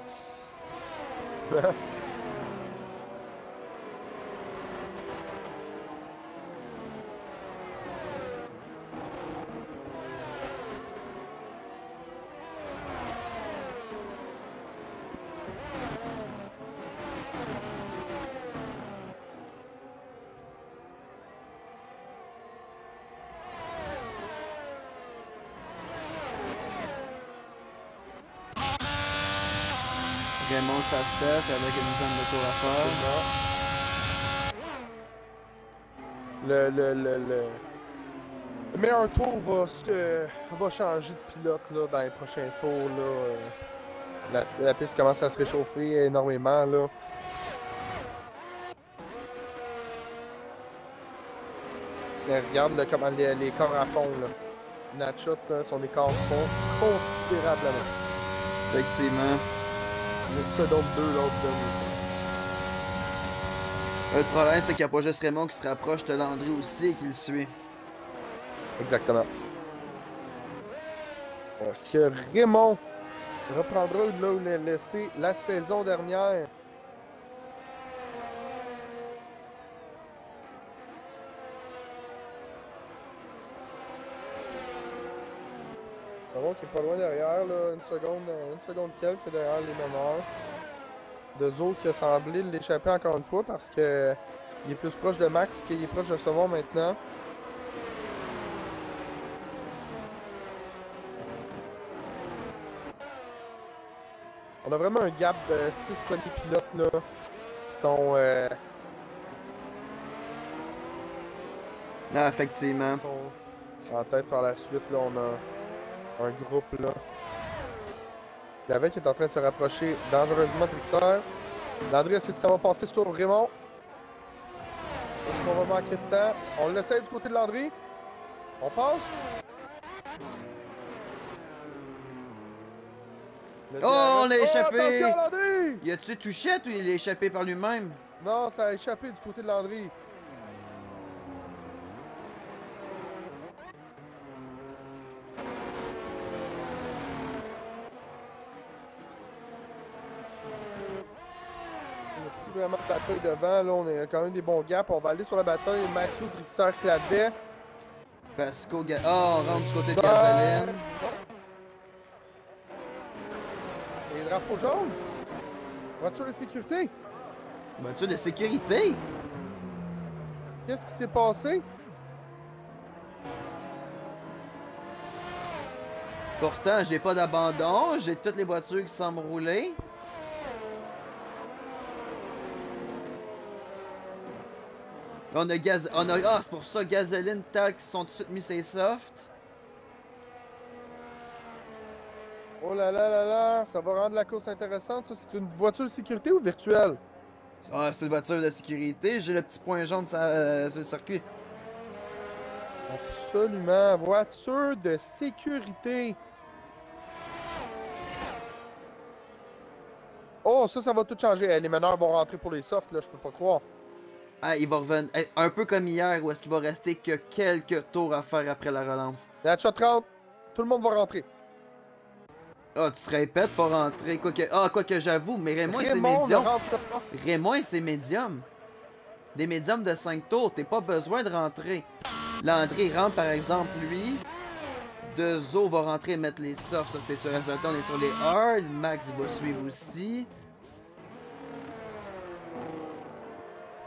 Raymond Fastest avec une dizaine de tours à faire. Le meilleur tour va changer de pilote là, dans les prochains tours. Là. La piste commence à se réchauffer énormément. Là. Mais regarde là, comment les corps à fond. Natchat, son écart fond considérablement. Effectivement. Une seconde 2, l'autre dernier. Le problème, c'est qu'il n'y a pas juste Raymond qui se rapproche de Landry aussi et qui le suit. Exactement. Est-ce que Raymond reprendra là où il l'a laissé la saison dernière? Savon qui est pas loin derrière, là, une seconde quelques derrière les meneurs. Dezo qui a semblé l'échapper encore une fois parce que il est plus proche de Max qu'il est proche de Savon maintenant. On a vraiment un gap de 6 premiers pilotes là, qui sont, Non, effectivement. qui sont en tête par la suite. Là, on a un groupe là. Lavec est en train de se rapprocher dangereusement de Richter. Landry, est-ce que ça va passer sur Raymond? Est-ce qu'on va manquer de temps? On l'essaie du côté de Landry. On passe. Oh, on l'a échappé! Attention, Landry! Y a-tu touchette ou il est échappé par lui-même? Non, ça a échappé du côté de Landry. Vraiment de bataille devant, là, on a quand même des bons gaps. On va aller sur la bataille. Matthews, Richter, Clavet. Pasco, oh, on rentre du côté de Gasoline. Et drapeau jaune. Voiture de sécurité. Voiture de sécurité? Qu'est-ce qui s'est passé? Pourtant, j'ai pas d'abandon, j'ai toutes les voitures qui semblent rouler. Là, ah, c'est pour ça, Gasoline, Tal qui sont tout de suite mis ses softs. Oh là là là là, ça va rendre la course intéressante. Ça, c'est une voiture de sécurité ou virtuelle? Ah, c'est une voiture de sécurité, j'ai le petit point jaune sur le circuit. Absolument, voiture de sécurité. Oh, ça va tout changer. Les meneurs vont rentrer pour les softs, là, je peux pas croire. Ah, il va revenir. Un peu comme hier, où est-ce qu'il va rester que quelques tours à faire après la relance. Natchat 30, tout le monde va rentrer. Ah, tu te répètes pas rentrer. Quoique j'avoue, mais Raymond, c'est médium. Raymond, c'est médium. Des médiums de 5 tours, t'as pas besoin de rentrer. Landry rentre par exemple, lui. Dezo va rentrer et mettre les softs. Ça, c'était sur résultat. On est sur les hard. Max va suivre aussi.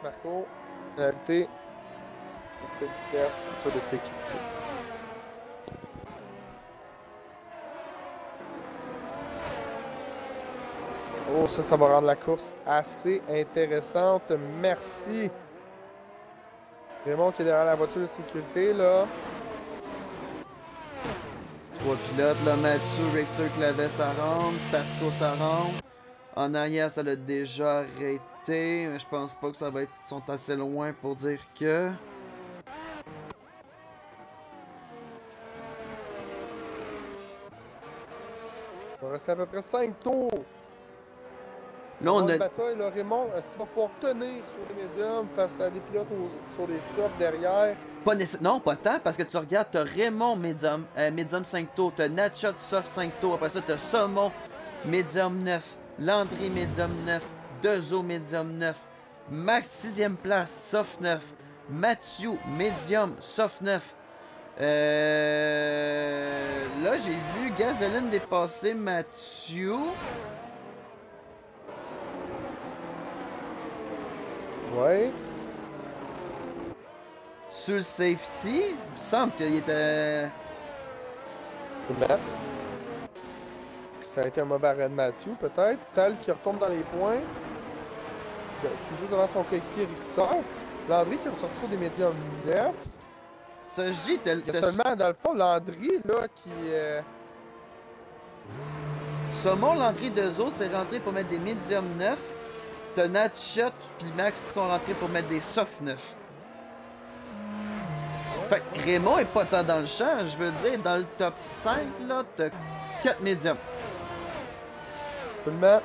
Marco, pénalité, vitesse, voiture de sécurité. Oh, ça va rendre la course assez intéressante. Merci. Raymond qui est derrière la voiture de sécurité, là. 3 pilotes, là. Mathieu, Richter, Clavet, ça rentre. Pasco, ça rentre. En arrière, ça l'a déjà arrêté. limité, mais je pense pas que ça va être... Ils sont assez loin pour dire que... Il va rester à peu près 5 tours. Là, on Bonne a... bataille, là, Raymond. Est-ce qu'il va pouvoir tenir sur les médiums face à des pilotes sur les subs derrière? Non, pas tant, parce que tu regardes, t'as Raymond Medium 5 tours, t'as Natchot Soft 5 tours, après ça t'as Saumon Medium 9, Landry Medium 9, Dezo Medium 9, Max 6ème place, Soft 9, Mathieu Medium Soft 9. Là, j'ai vu Gasoline dépasser Mathieu. Ouais. Sur le safety, il me semble qu'il était... Est-ce que ça a été un mauvais arrêt de Mathieu, peut-être? Tal qui retombe dans les points. Toujours devant son coéquipier Rixard. Landry qui est ressorti sur des médiums 9. Ça, je dis, Il y a seulement, dans le fond, Landry, là, qui... Saumon, Landry, Dezo, c'est rentré pour mettre des médiums 9. T'as Natchot puis Max qui sont rentrés pour mettre des soft 9. Fait que Raymond est pas tant dans le champ. Je veux dire, dans le top 5, là, t'as 4 médiums. Absolument.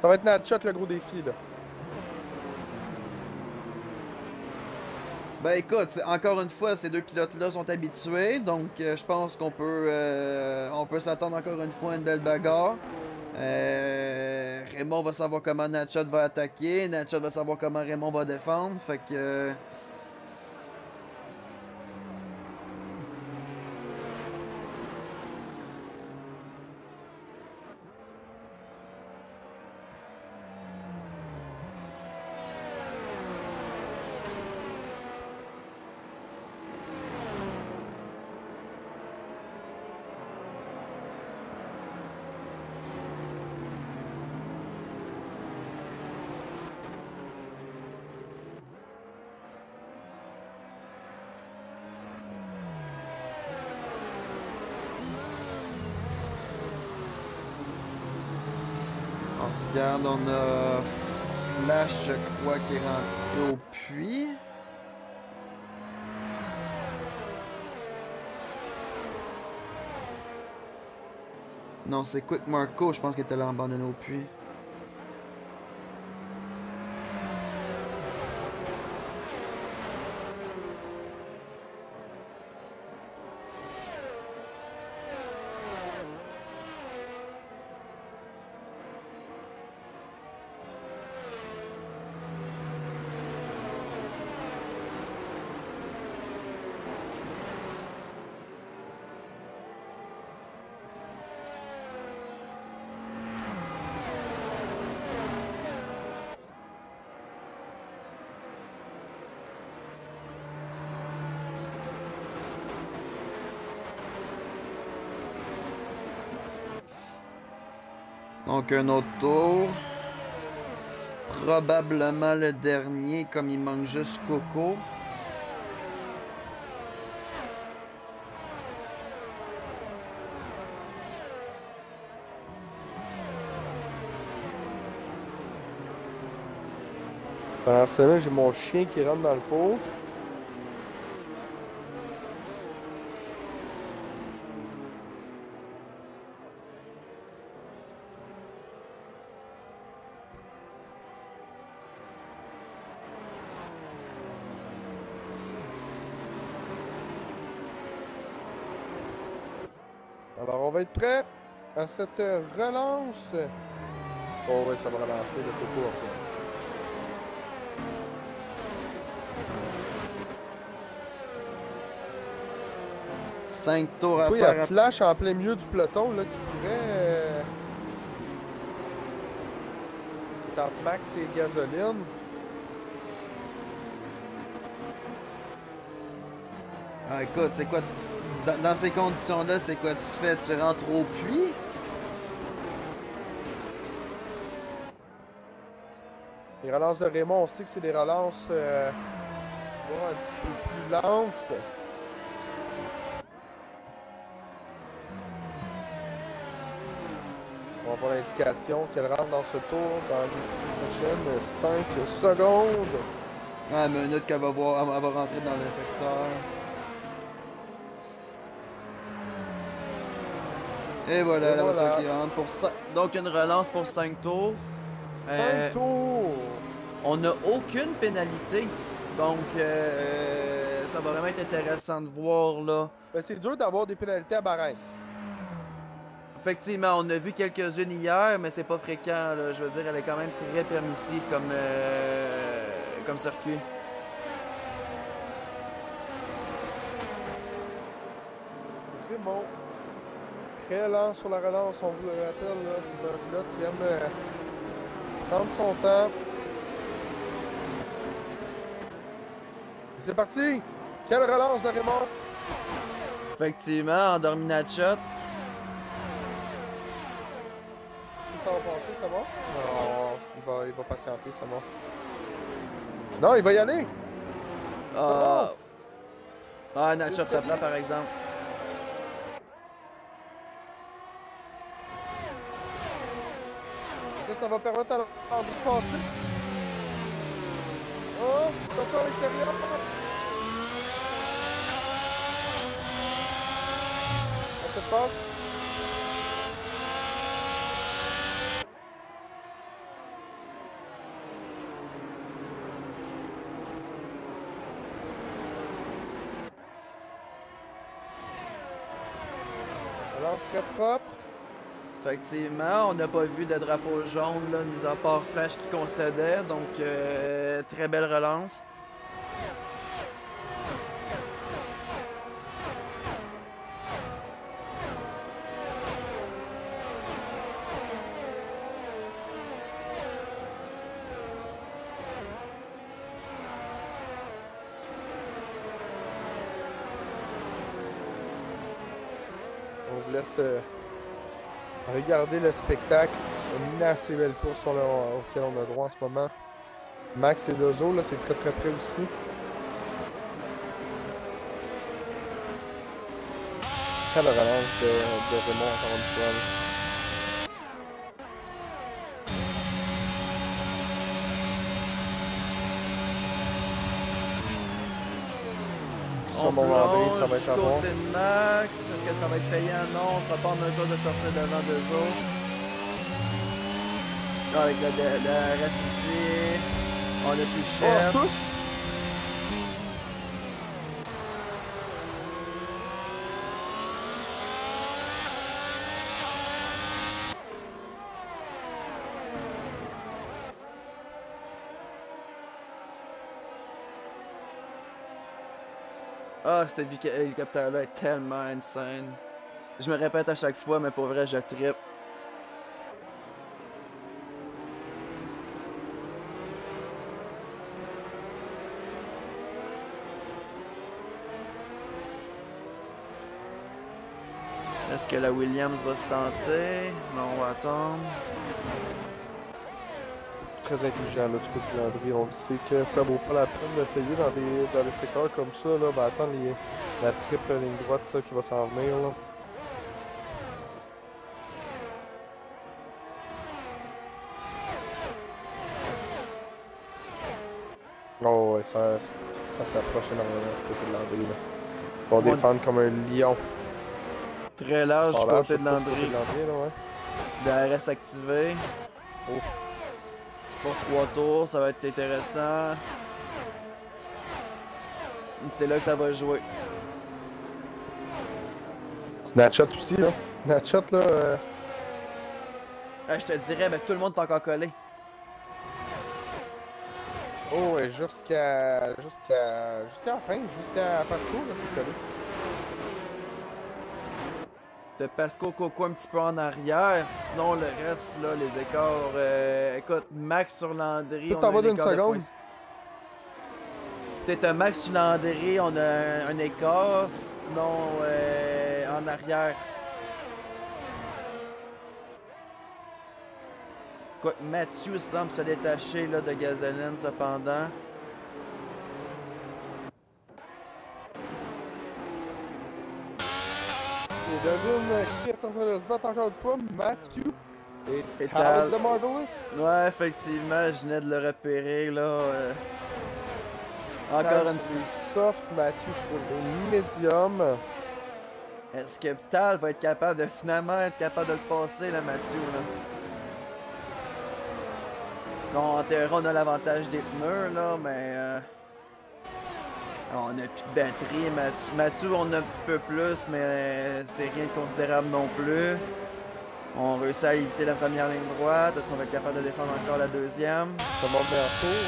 Ça va être Natchot le gros défi, là. Ben écoute, encore une fois, ces deux pilotes-là sont habitués, donc je pense qu'on peut, on peut s'attendre encore une fois à une belle bagarre. Raymond va savoir comment Natchot va attaquer, Natchot va savoir comment Raymond va défendre, fait que... Regarde, on a Flash, je crois, qui est rentré au puits. Non, c'est Quick Marco, je pense qu'il était là abandonné au puits. Donc un autre tour. Probablement le dernier, comme il manque juste Coco. Pendant ce temps-là, j'ai mon chien qui rentre dans le four. Alors, on va être prêt à cette relance. Oh oui, ça va relancer le Coco après. Cinq tours à Il y a faire. Flash en plein milieu du peloton là, qui pourrait. Entre Max et Gasoline. Ah, écoute, c'est quoi dans ces conditions-là, c'est quoi tu fais? Tu rentres au puits? Les relances de Raymond, on sait que c'est des relances un petit peu plus lentes. va avoir l'indication qu'elle rentre dans ce tour dans les prochaines 5 secondes. À la minute qu'elle va voir, elle va rentrer dans le secteur. Et voilà, Et la voilà. voiture qui rentre pour 5. Donc une relance pour 5 tours. 5 tours! On n'a aucune pénalité. Donc ça va vraiment être intéressant de voir là. Ben, c'est dur d'avoir des pénalités à Bahreïn. Effectivement, on a vu quelques-unes hier, mais c'est pas fréquent. Là. Je veux dire, elle est quand même très permissive comme circuit. Très bon. Très lent sur la relance, on vous le rappelle. Là, c'est un pilote qui aime prendre son temps. Et c'est parti! Quelle relance de Raymond! Effectivement, endormi Natchat. Ça va passer, ça va? Non, il va patienter, ça va. Non, il va y aller! Natchat reprend par exemple. Ça va permettre à l'envie de passer. Oh, attention à l'extérieur! Ça se passe. Alors, très propre. Effectivement, on n'a pas vu de drapeau jaune, là, mis à part Flash qui concédait, donc très belle relance. On vous laisse regarder le spectacle. Une assez belle course auquel on a droit en ce moment. Max et Dozo, là, c'est très près aussi. Quelle relance de Raymond encore une fois. Là. On Mon Landry, ça va plonge être à voir. côté de Max. Est-ce que ça va être payant? Non, on sera pas en mesure de sortir devant deux autres. Avec le reste ici, on a plus cher. Oh, Cet hélicoptère-là est tellement insane. Je me répète à chaque fois, mais pour vrai, je trippe. Est-ce que la Williams va se tenter? Non, on va attendre. très intelligent là, du côté de Landry. On sait que ça vaut pas la peine d'essayer dans des secteurs comme ça. Là, ben, attendre la triple ligne droite là, qui va s'en venir. Là. Oh ouais, ça s'approche énormément du côté de Landry. Là. Ils vont défendre comme un lion. Très large du côté de Landry. Ouais. DRS activé. Oh. Pour 3 tours, ça va être intéressant. C'est là que ça va jouer. Natchat aussi, là. Natchat, là. Je te dirais, mais tout le monde est encore collé. Oh, ouais, jusqu'à la fin, jusqu'à Pasco, là, c'est collé. De Pasco Coco un petit peu en arrière. Sinon, le reste, là, les écarts. Écoute, Max sur Landry. Tout en bas d'une seconde. T'as Max sur Landry, on a un écart. Sinon, en arrière. Écoute, Mathieu semble se détacher là, de Gasoline cependant. Et Devine qui est en train de se battre encore une fois, Mathieu. Et Et Tal Tal. the Marvelous. Ouais, effectivement, je venais de le repérer, là. Encore Tal une sur fois. les soft, Matthew sur les médiums. Est-ce que Tal va être capable de finalement être capable de le passer, là, Mathieu, là? Non, en théorie, on a l'avantage des pneus, là, mais... on a plus de batterie, Mathieu, on a un petit peu plus, mais c'est rien de considérable non plus. On réussit à éviter la première ligne droite. Est-ce qu'on va être capable de défendre encore la deuxième? Ça monte vers tour.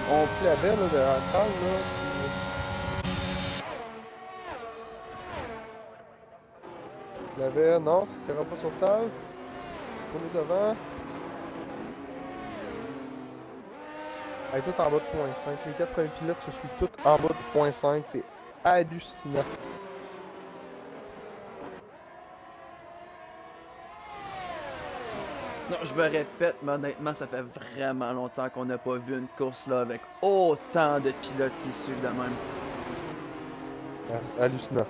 On plie la belle là, de Tal, là. Clavel, non, ça ne sera pas sur Tal. Tourner devant. Elle est tout en bas de 0.5. Les 4 premiers pilotes se suivent tous en bas de 0.5. C'est hallucinant. Non, je me répète, mais honnêtement, ça fait vraiment longtemps qu'on n'a pas vu une course là avec autant de pilotes qui suivent de même. Hallucinant.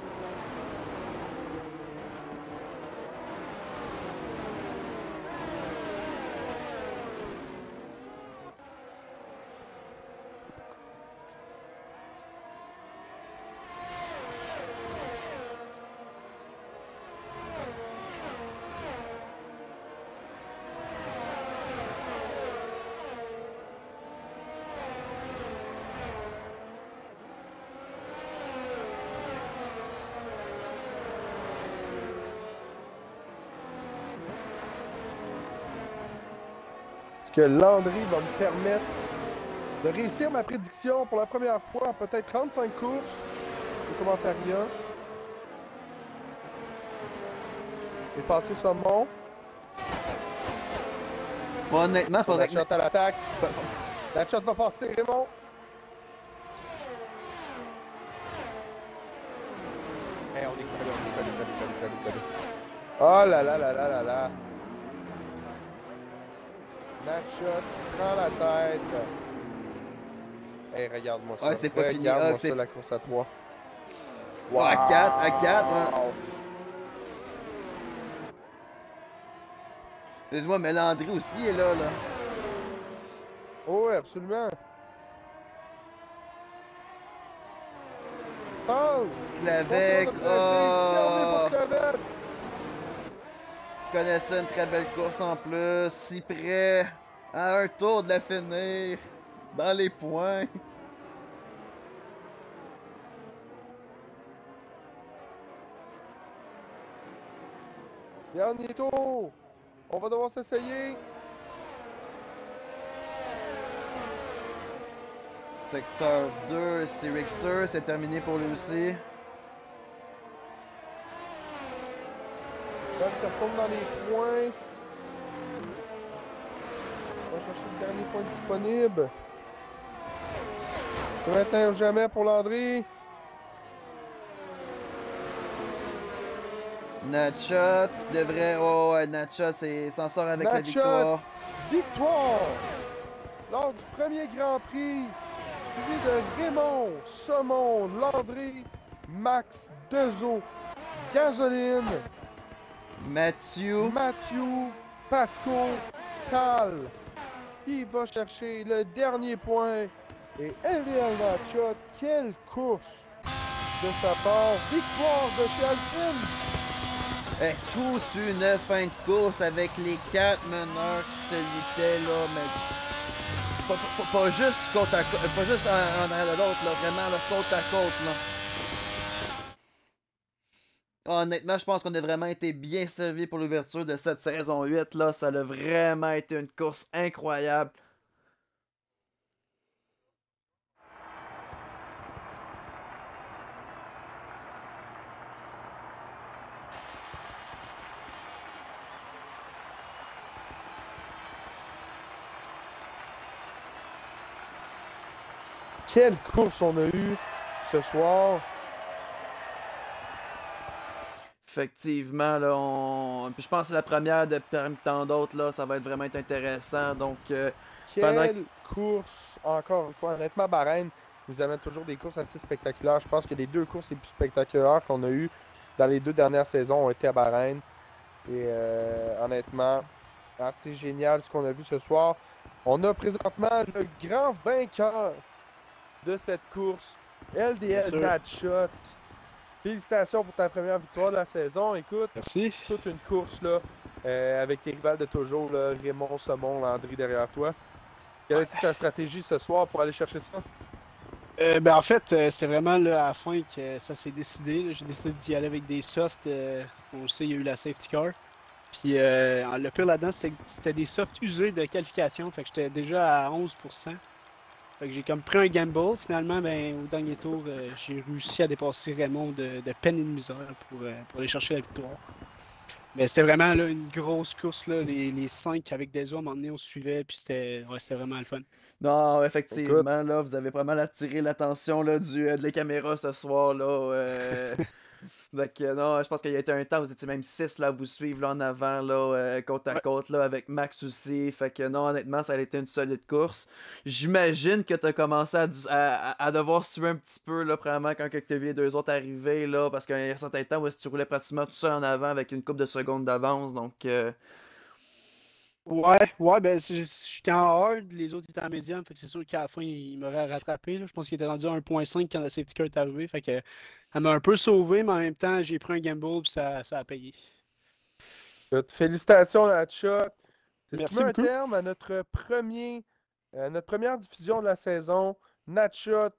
Est-ce que Landry va me permettre de réussir ma prédiction pour la première fois en peut-être 35 courses au commentariat et passer Saumon? Bon, honnêtement, faudrait La shot à l'attaque. La shot va passer, Raymond. Hey, on est collé. Oh là là là là là là. Natshot prend la tête. Hey, regarde-moi ça. Ouais, c'est pas fini. Regarde-moi Ah, ça, la course à 3. Wow. À 4, hein. Excuse-moi, mais Landry aussi est là. Oh, oui, absolument. Oh! Clavec, oh! Clavel. Connaissait une très belle course en plus, si près, à un tour de la finir, dans les points. Dernier tour. On va devoir s'essayer. Secteur 2, c'est Rixer, c'est terminé pour lui aussi. Quand tu retournes dans les points. On va chercher le dernier point disponible. C'est maintenant ou jamais pour Landry. Natshot qui devrait. Oh, ouais, Natshot s'en sort avec la victoire. Victoire! Lors du premier Grand Prix, suivi de Raymond, Saumon, Landry, Max, Dezo, Gasoline, Mathieu, Pasco, Tal. Il va chercher le dernier point. Et Ariel Natshot, quelle course de sa part. Victoire de chez Alpine. toute une fin de course avec les 4 meneurs qui se luttaient là, mais pas juste côte à côte, pas juste un derrière de l'autre, là, vraiment là, côte à côte là. Honnêtement, je pense qu'on a vraiment été bien servi pour l'ouverture de cette saison 8 là, ça a vraiment été une course incroyable. Quelle course on a eue ce soir. Effectivement, là, puis je pense que c'est la première de parmi tant d'autres, là, ça va être vraiment intéressant. Donc, Quelle course, encore une fois, honnêtement, Bahreïn nous amène toujours des courses assez spectaculaires. Je pense que les deux courses les plus spectaculaires qu'on a eues dans les 2 dernières saisons ont été à Bahreïn. Et honnêtement, assez génial ce qu'on a vu ce soir. On a présentement le grand vainqueur de cette course, LDL Natshot. Félicitations pour ta première victoire de la saison. Écoute, merci. Toute une course là, avec tes rivales de toujours, là, Raymond, Saumon, Landry derrière toi. Quelle a été ta stratégie ce soir pour aller chercher ça? En fait, c'est vraiment là, à la fin que ça s'est décidé. J'ai décidé d'y aller avec des softs. On le sait, il y a eu la safety car. Puis le pire là-dedans, c'était des softs usés de qualification. Fait que j'étais déjà à 11%. Fait que j'ai comme pris un gamble. Finalement, au dernier tour, j'ai réussi à dépasser Raymond de peine et de misère pour aller chercher la victoire. Mais c'était vraiment là, une grosse course. Là, les 5 avec des hommes, à un moment donné, on se suivait. Puis c'était vraiment le fun. Non, effectivement, là, vous avez pas mal attiré l'attention là, de les caméras ce soir. Là, Fait que non, je pense qu'il y a été un temps, vous étiez même 6 là, à vous suivre là, en avant, là, côte à côte, là, avec Max aussi. Fait que non, honnêtement, ça a été une solide course. J'imagine que t'as commencé à devoir suivre un petit peu, là, probablement, quand t'as vu les deux autres arriver, là, parce qu'il y a un certain temps où tu roulais pratiquement tout seul en avant avec une couple de secondes d'avance, donc... Ouais, j'étais en hard, les autres étaient en médium, fait que c'est sûr qu'à la fin, ils m'auraient rattrapé. Là. Je pense qu'il était rendu à 1.5 quand la safety car est arrivé, fait que elle m'a un peu sauvé, mais en même temps, j'ai pris un gamble puis ça a payé. Félicitations, Natshot. C'est ce qui Merci met un beaucoup. terme à notre première diffusion de la saison. Natshot,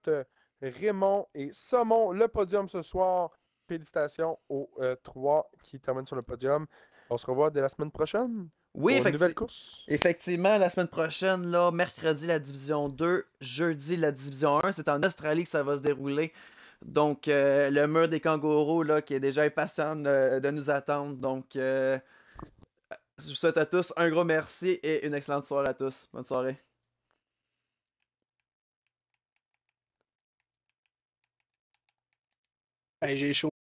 Raymond et Saumon, le podium ce soir. Félicitations aux 3 qui terminent sur le podium. On se revoit dès la semaine prochaine. Oui, pour une nouvelle course. Effectivement, la semaine prochaine, là, mercredi la division 2, jeudi la division 1, c'est en Australie que ça va se dérouler. Donc, le mur des kangourous, là, qui est déjà impatient de nous attendre. Donc, je vous souhaite à tous un gros merci et une excellente soirée à tous. Bonne soirée. J'ai chaud.